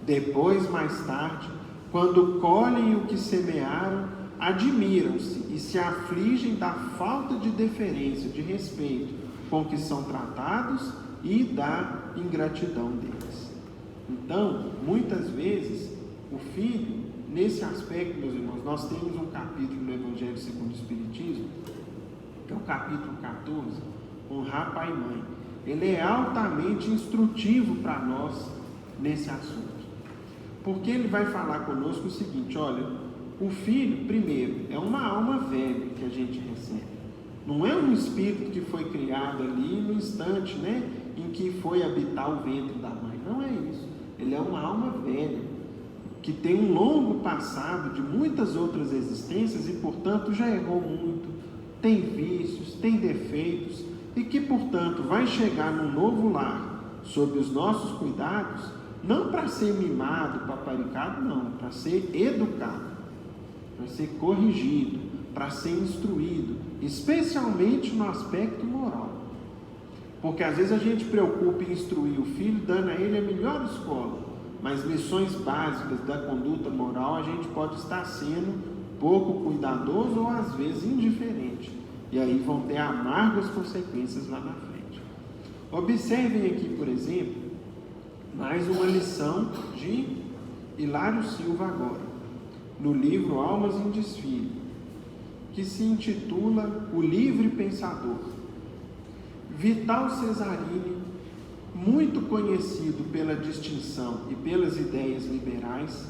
Depois, mais tarde, quando colhem o que semearam, admiram-se e se afligem da falta de deferência, de respeito com que são tratados e da ingratidão deles. Então, muitas vezes, o filho, nesse aspecto, meus irmãos, nós temos um capítulo no Evangelho segundo o Espiritismo, que é o capítulo 14, honrar pai e mãe. Ele é altamente instrutivo para nós nesse assunto. Porque ele vai falar conosco o seguinte, olha, o filho, primeiro, é uma alma velha que a gente recebe. Não é um espírito que foi criado ali no instante, né, em que foi habitar o ventre da mãe. Não é isso. Ele é uma alma velha, que tem um longo passado de muitas outras existências e, portanto, já errou muito, tem vícios, tem defeitos e que, portanto, vai chegar num novo lar, sob os nossos cuidados, não para ser mimado, paparicado, não, para ser educado, para ser corrigido, para ser instruído, especialmente no aspecto moral. Porque às vezes a gente preocupa em instruir o filho, dando a ele a melhor escola, mas lições básicas da conduta moral a gente pode estar sendo pouco cuidadoso ou às vezes indiferente, e aí vão ter amargas consequências lá na frente. Observem aqui, por exemplo, mais uma lição de Hilário Silva agora, no livro Almas em Desfile, que se intitula O Livre Pensador. Vital Cesarini, muito conhecido pela distinção e pelas ideias liberais,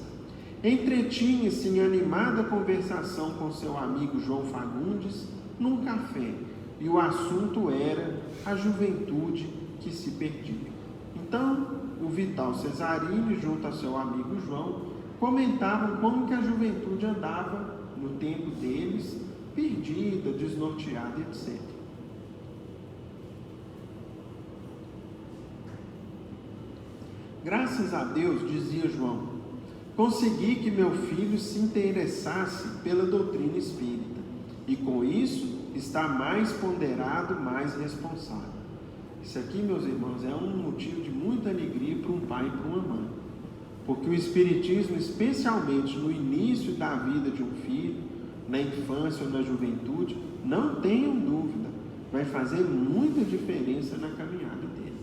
entretinha-se em animada conversação com seu amigo João Fagundes num café, e o assunto era a juventude que se perdia. Então, o Vital Cesarini, junto a seu amigo João, comentavam como que a juventude andava no tempo deles, perdida, desnorteada, etc. Graças a Deus, dizia João, consegui que meu filho se interessasse pela doutrina espírita, e com isso está mais ponderado, mais responsável. Isso aqui, meus irmãos, é um motivo de muita alegria para um pai e para uma mãe, porque o espiritismo, especialmente no início da vida de um filho, na infância ou na juventude, não tenham dúvida, vai fazer muita diferença na caminhada dele.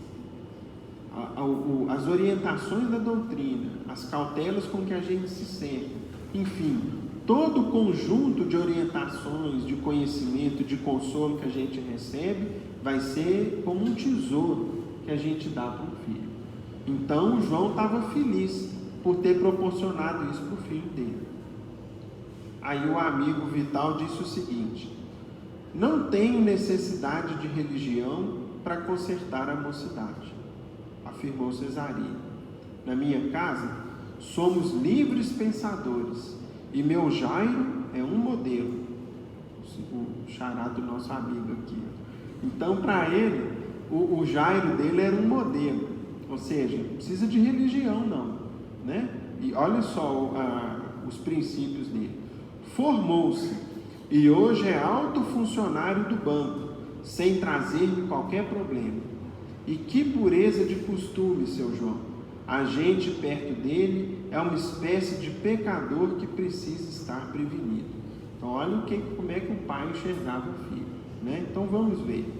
As orientações da doutrina, as cautelas com que a gente se cerca, enfim, todo o conjunto de orientações, de conhecimento, de consolo que a gente recebe, vai ser como um tesouro que a gente dá para o filho. Então, o João estava feliz por ter proporcionado isso para o filho dele. Aí o amigo Vital disse o seguinte: não tenho necessidade de religião para consertar a mocidade, afirmou Cesarini. Na minha casa, somos livres pensadores, e meu Jairo é um modelo. O xará do nosso amigo aqui. Então, para ele, o Jairo dele era um modelo, ou seja, não precisa de religião não, né? E olha só os princípios dele. Formou-se e hoje é alto funcionário do banco, sem trazer-me qualquer problema. E que pureza de costume, seu João! A gente perto dele é uma espécie de pecador que precisa estar prevenido. Então, olha como é que o pai enxergava o filho, né? Então, vamos ver.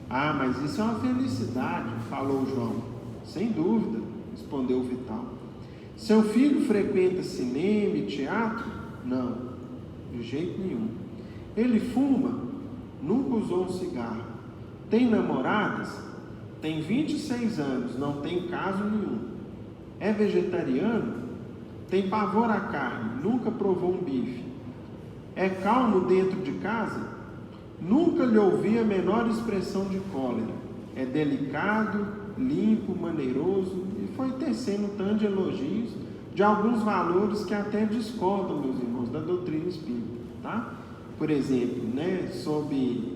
Ah, mas isso é uma felicidade, falou João. Sem dúvida, respondeu Vital. Seu filho frequenta cinema e teatro? Não, de jeito nenhum. Ele fuma? Nunca usou um cigarro. Tem namoradas? Tem 26 anos, não tem caso nenhum. É vegetariano? Tem pavor à carne, nunca provou um bife. É calmo dentro de casa? Nunca lhe ouvi a menor expressão de cólera. É delicado, limpo, maneiroso, e foi tecendo um tanto de elogios de alguns valores que até discordam, meus irmãos, da doutrina espírita, tá? Por exemplo, né, sobre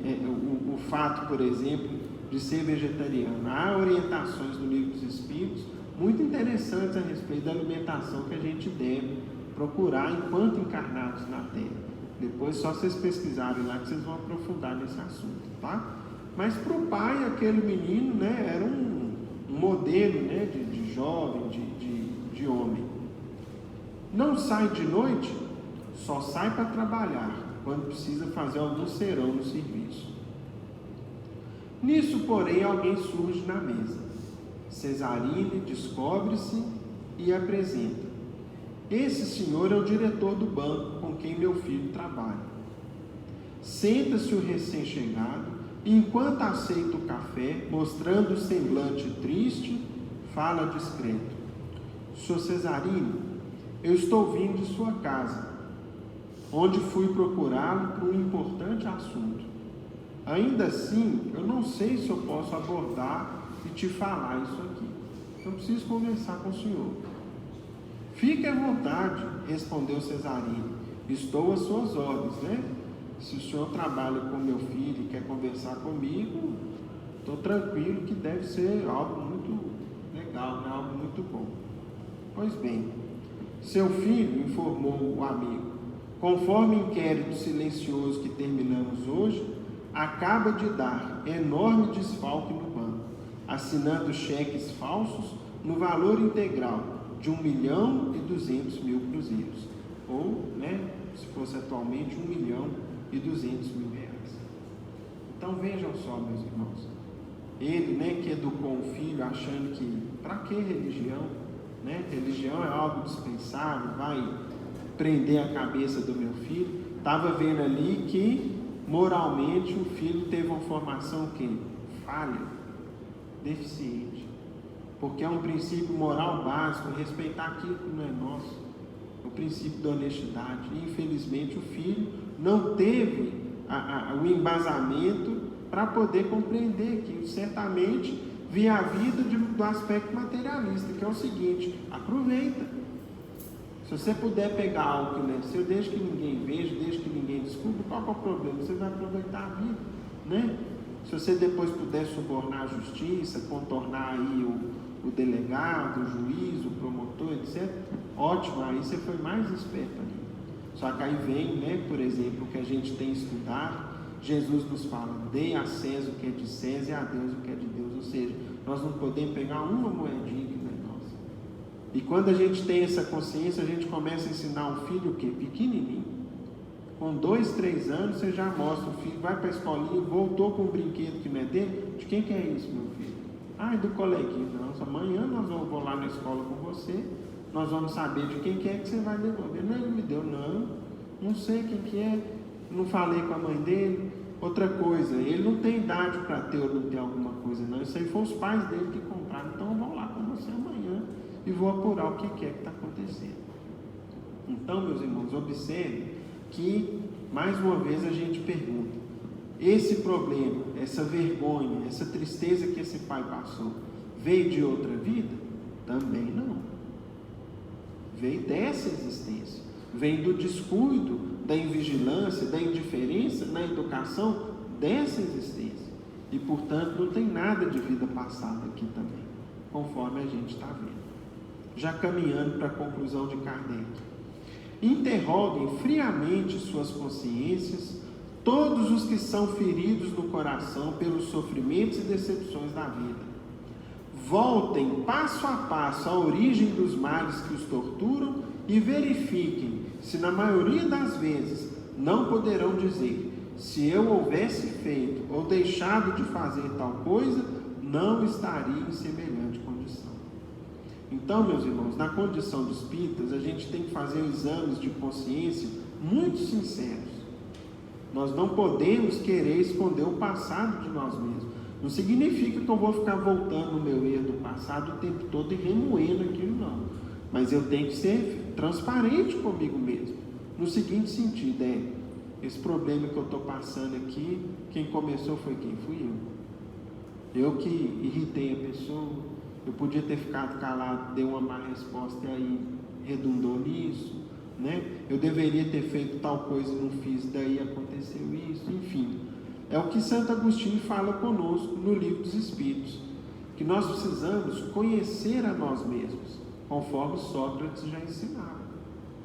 o fato, por exemplo, de ser vegetariano. Há orientações do Livro dos Espíritos muito interessantes a respeito da alimentação que a gente deve procurar enquanto encarnados na Terra. Depois só vocês pesquisarem lá que vocês vão aprofundar nesse assunto, tá? Mas para o pai, aquele menino, né, era um modelo, né, de jovem, de homem. Não sai de noite, só sai para trabalhar, quando precisa fazer algum serão no serviço. Nisso, porém, alguém surge na mesa. Cesarini descobre-se e apresenta. Esse senhor é o diretor do banco com quem meu filho trabalha. Senta-se o recém-chegado e, enquanto aceita o café, mostrando o semblante triste, fala discreto. Sr. Cesarini, eu estou vindo de sua casa, onde fui procurá-lo por um importante assunto. Ainda assim, eu não sei se eu posso abordar e te falar isso aqui. Eu preciso conversar com o senhor. Fique à vontade, respondeu Cesarini. Estou às suas ordens, né? Se o senhor trabalha com meu filho e quer conversar comigo, estou tranquilo que deve ser algo muito legal, né? Algo muito bom. Pois bem, seu filho, informou o amigo, conforme o inquérito silencioso que terminamos hoje, acaba de dar enorme desfalque no banco, assinando cheques falsos no valor integral de 1.200.000 cruzeiros, ou, se fosse atualmente, 1.200.000 reais. Então vejam só, meus irmãos, ele, que educou um filho achando que, para que religião? Religião é algo dispensável, vai prender a cabeça do meu filho. Estava vendo ali que, moralmente, o filho teve uma formação falha, deficiente. Porque é um princípio moral básico, respeitar aquilo que não é nosso, o princípio da honestidade. E, infelizmente, o filho não teve o embasamento para poder compreender que, certamente, via a vida do aspecto materialista, que é o seguinte: aproveita. Se você puder pegar algo que não é seu, desde que ninguém veja, desde que ninguém descubra, qual que é o problema? Você vai aproveitar a vida, Se você depois puder subornar a justiça, contornar aí o delegado, o juiz, o promotor, etc., ótimo, aí você foi mais esperto ali. Só que aí vem, por exemplo, o que a gente tem estudado, Jesus nos fala: dê a César o que é de César e a Deus o que é de Deus. Ou seja, nós não podemos pegar uma moedinha que não é nossa. E quando a gente tem essa consciência, a gente começa a ensinar um filho o quê? Pequenininho. Com 2, 3 anos, você já mostra o filho, vai para a escolinha, voltou com um brinquedo que não é dele. De quem que é isso, meu filho? Ah, é do coleguinha. Não, amanhã nós vamos lá na escola com você, nós vamos saber de quem que é que você vai devolver. Não, ele me deu, não sei quem que é, não falei com a mãe dele. Outra coisa, ele não tem idade para ter ou não ter alguma coisa, não. Isso aí foi os pais dele que compraram. Então eu vou lá com você amanhã e vou apurar o que é que está acontecendo. Então, meus irmãos, observe que, mais uma vez, a gente pergunta: esse problema, essa vergonha, essa tristeza que esse pai passou, veio de outra vida? Também não. Veio dessa existência. Vem do descuido, da invigilância, da indiferença na educação dessa existência. E, portanto, não tem nada de vida passada aqui também, conforme a gente está vendo. Já caminhando para a conclusão de Kardec. Interroguem friamente suas consciências, todos os que são feridos no coração pelos sofrimentos e decepções da vida. Voltem passo a passo à origem dos males que os torturam e verifiquem se, na maioria das vezes, não poderão dizer: se eu houvesse feito ou deixado de fazer tal coisa, não estaria em semelhante condição. Então, meus irmãos, na condição dos espíritas, a gente tem que fazer exames de consciência muito sinceros. Nós não podemos querer esconder o passado de nós mesmos. Não significa que eu vou ficar voltando no meu erro do passado o tempo todo e remoendo aquilo, não. Mas eu tenho que ser transparente comigo mesmo. No seguinte sentido, esse problema que eu estou passando aqui, quem começou foi quem? Fui eu. Eu que irritei a pessoa, eu podia ter ficado calado, dei uma má resposta e aí redundou nisso, Eu deveria ter feito tal coisa e não fiz, daí aconteceu isso, enfim. É o que Santo Agostinho fala conosco no Livro dos Espíritos, que nós precisamos conhecer a nós mesmos, conforme Sócrates já ensinava.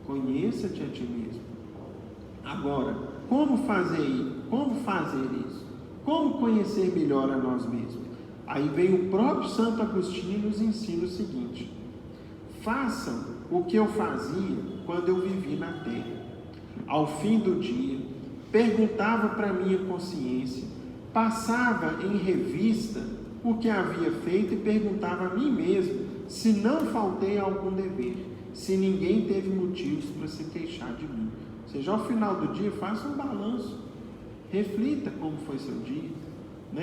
Conheça-te a ti mesmo. Agora, como fazer isso? Como conhecer melhor a nós mesmos? Aí vem o próprio Santo Agostinho e nos ensina o seguinte: façam o que eu fazia quando eu vivi na terra. Ao fim do dia, perguntava para minha consciência, passava em revista o que havia feito e perguntava a mim mesmo se não faltei a algum dever, se ninguém teve motivos para se queixar de mim. Ou seja, ao final do dia, faça um balanço, reflita como foi seu dia,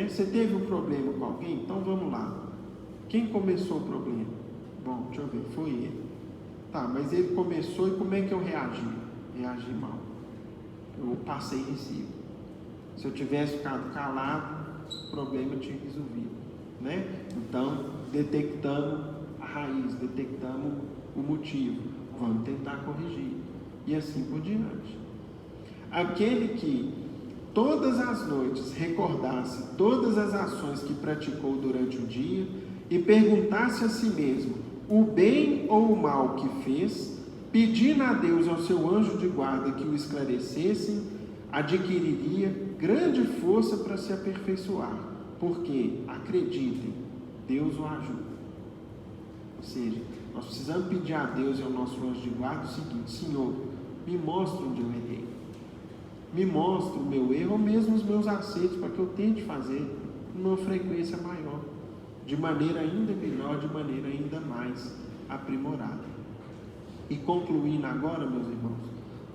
Você teve um problema com alguém? Então vamos lá. Quem começou o problema? Bom, deixa eu ver, foi ele. Tá, mas ele começou e como é que eu reagi? Reagi mal. Eu passei recibo. Se eu tivesse ficado calado, o problema tinha resolvido, Então, detectamos a raiz, detectamos o motivo, vamos tentar corrigir, e assim por diante. Aquele que todas as noites recordasse todas as ações que praticou durante o dia e perguntasse a si mesmo o bem ou o mal que fez, pedindo a Deus e ao seu anjo de guarda que o esclarecessem, adquiriria grande força para se aperfeiçoar, porque, acreditem, Deus o ajuda. Ou seja, nós precisamos pedir a Deus e ao nosso anjo de guarda o seguinte: Senhor, me mostra onde eu errei, me mostra o meu erro, ou mesmo os meus acertos, para que eu tente fazer numa frequência maior, de maneira ainda melhor, de maneira ainda mais aprimorada. E concluindo agora, meus irmãos,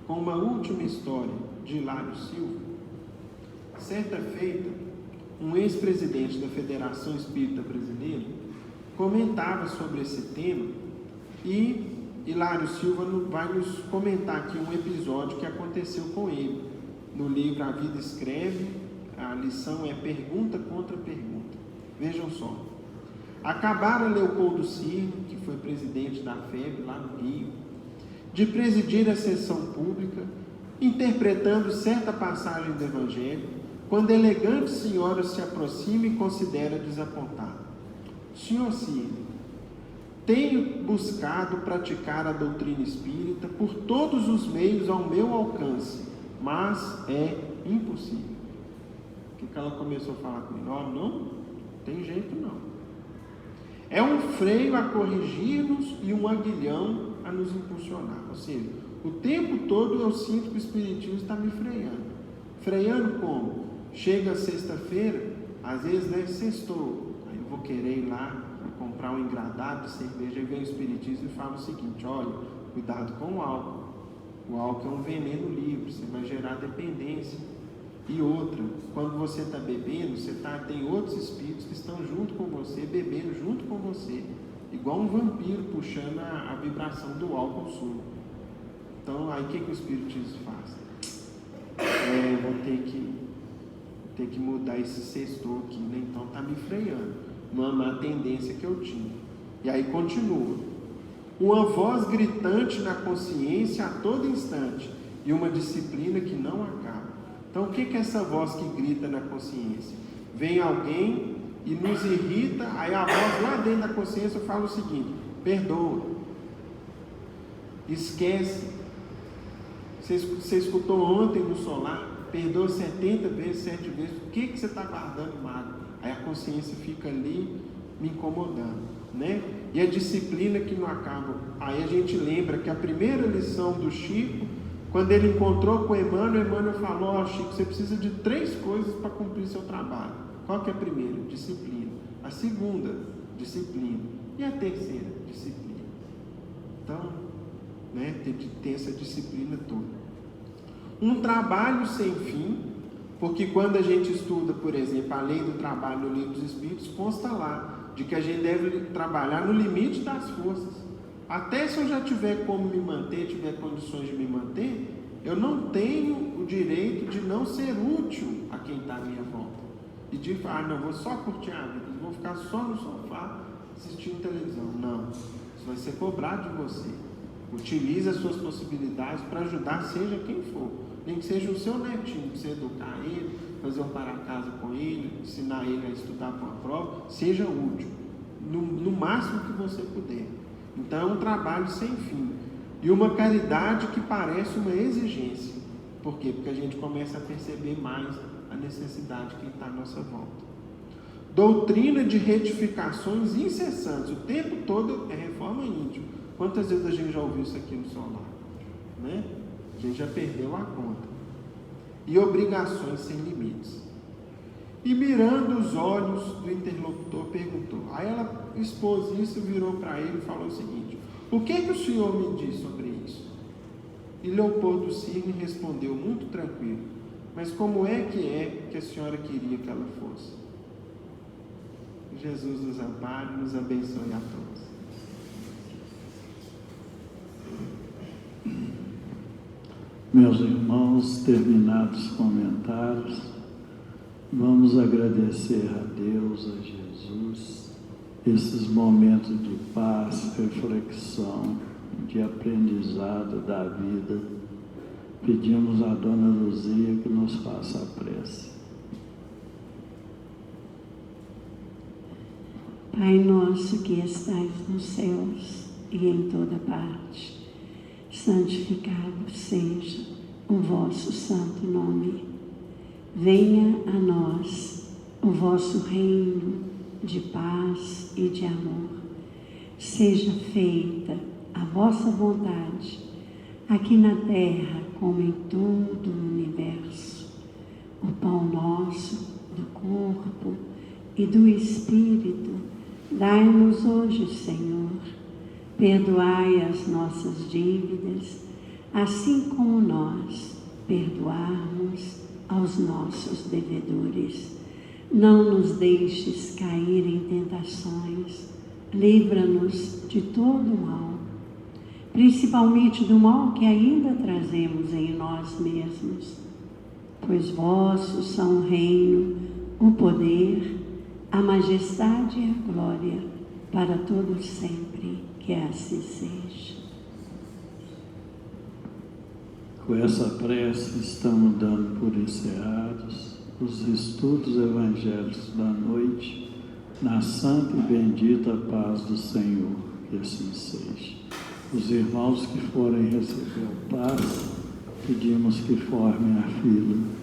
com uma última história de Hilário Silva. Certa feita, um ex-presidente da Federação Espírita Brasileira comentava sobre esse tema, e Hilário Silva vai nos comentar aqui um episódio que aconteceu com ele. No livro A Vida Escreve, a lição é Pergunta contra Pergunta. Vejam só. Acabara Leopoldo Cirne, que foi presidente da FEB lá no Rio, de presidir a sessão pública, interpretando certa passagem do Evangelho, quando a elegante senhora se aproxima e considera desapontada. Senhor Cirne, tenho buscado praticar a doutrina espírita por todos os meios ao meu alcance, mas é impossível. O que ela começou a falar comigo? Não tem jeito não. É um freio a corrigir-nos e um aguilhão a nos impulsionar. Ou seja, o tempo todo eu sinto que o Espiritismo está me freando. Freando como? Chega sexta-feira, às vezes, sextou, aí eu vou querer ir lá comprar um engradado de cerveja, e vem o Espiritismo e fala o seguinte: olha, cuidado com o álcool. O álcool é um veneno livre, você vai gerar dependência. E outra, quando você está bebendo, tem outros espíritos que estão junto com você, bebendo junto com você, igual um vampiro puxando a vibração do álcool sua. Então, aí o que o Espiritismo faz? Vou ter que mudar esse sextor aqui, né? Então está me freando, uma má tendência que eu tinha. E aí continua. Uma voz gritante na consciência a todo instante, e uma disciplina que não acaba. Então, o que é essa voz que grita na consciência? Vem alguém e nos irrita, aí a voz lá dentro da consciência fala o seguinte: perdoa, esquece. Você escutou ontem no solar, perdoa 70 vezes, 7 vezes, o que você está guardando mágoa? Aí a consciência fica ali me incomodando, né? E a disciplina que não acaba. Aí a gente lembra que a primeira lição do Chico, quando ele encontrou com Emmanuel falou: Chico, você precisa de 3 coisas para cumprir seu trabalho. Qual que é a primeira? Disciplina. A segunda, disciplina. E a terceira? Disciplina. Então, né, tem essa disciplina toda. Um trabalho sem fim, porque quando a gente estuda, por exemplo, a lei do trabalho no Livro dos Espíritos, consta lá de que a gente deve trabalhar no limite das forças. Até se eu já tiver como me manter, tiver condições de me manter, eu não tenho o direito de não ser útil a quem está à minha volta. E de falar: não, vou só curtir a vida, vou ficar só no sofá assistindo televisão. Não, isso vai ser cobrado de você. Utilize as suas possibilidades para ajudar, seja quem for. Nem que seja o seu netinho, você educar ele, fazer um para-casa com ele, ensinar ele a estudar para uma prova, seja útil, no máximo que você puder. Então é um trabalho sem fim. E uma caridade que parece uma exigência. Por quê? Porque a gente começa a perceber mais a necessidade de quem está à nossa volta. Doutrina de retificações incessantes. O tempo todo é reforma íntima. Quantas vezes a gente já ouviu isso aqui no solar? Né? A gente já perdeu a conta. E obrigações sem limites. E mirando os olhos do interlocutor, perguntou. Aí ela expôs isso, virou para ele e falou o seguinte: o que o senhor me diz sobre isso? E Leopoldo Cirne respondeu muito tranquilo: mas como é que a senhora queria que ela fosse? Jesus nos ampare e nos abençoe a todos. Meus irmãos, terminados os comentários, vamos agradecer a Deus, a Jesus, esses momentos de paz, reflexão, de aprendizado da vida. Pedimos à Dona Luzia que nos faça a prece. Pai nosso que estais nos céus e em toda parte, santificado seja o vosso santo nome. Venha a nós o vosso reino de paz e de amor. Seja feita a vossa vontade, aqui na terra como em todo o universo. O pão nosso, do corpo e do Espírito, dai-nos hoje, Senhor. Perdoai as nossas dívidas, assim como nós perdoarmos aos nossos devedores. Não nos deixes cair em tentações, livra-nos de todo o mal, principalmente do mal que ainda trazemos em nós mesmos. Pois vossos são o reino, o poder, a majestade e a glória, para todos sempre, que assim seja. Com essa prece estamos dando por encerrados os estudos evangélicos da noite, na santa e bendita paz do Senhor, que assim seja. Os irmãos que forem receber o passe, pedimos que formem a fila.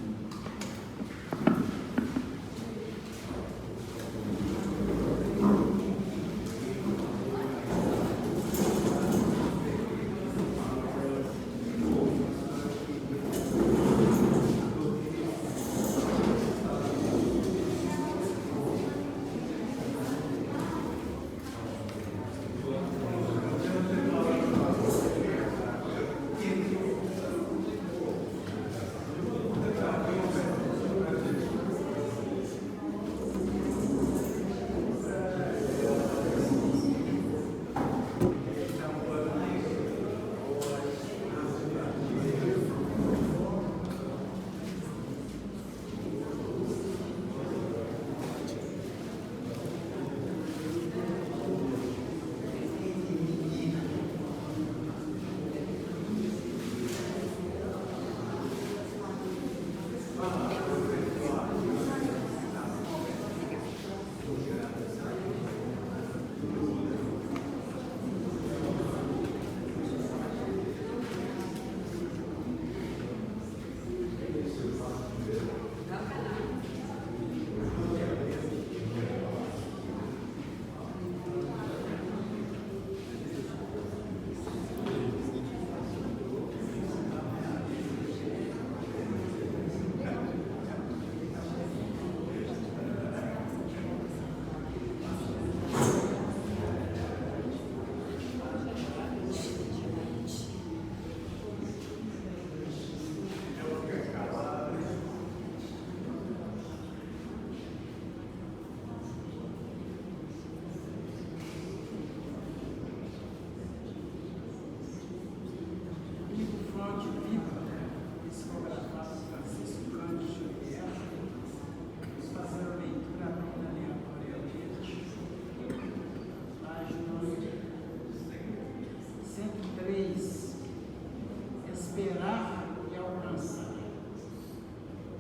Esperar e alcançar.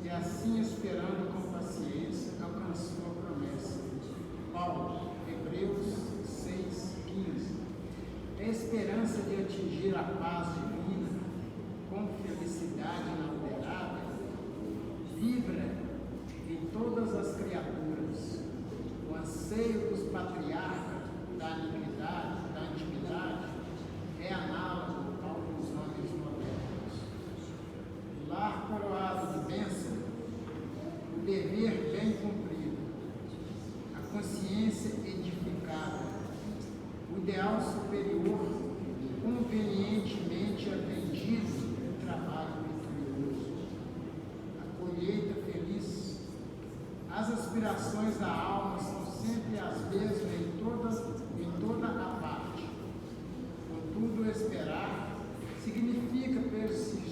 E assim, esperando com paciência, alcançou a promessa. Paulo, Hebreus 6:15. É a esperança de atingir a paz divina com felicidade inalterável vibra em todas as criaturas. O anseio dos patriarcas da antiguidade é análogo a alguns homens modernos. O lar coroado de bênção, o dever bem cumprido, a consciência edificada, o ideal superior convenientemente atendido no trabalho vitorioso, a colheita feliz. As aspirações da alma são sempre as mesmas em toda a parte. Contudo, esperar significa persistir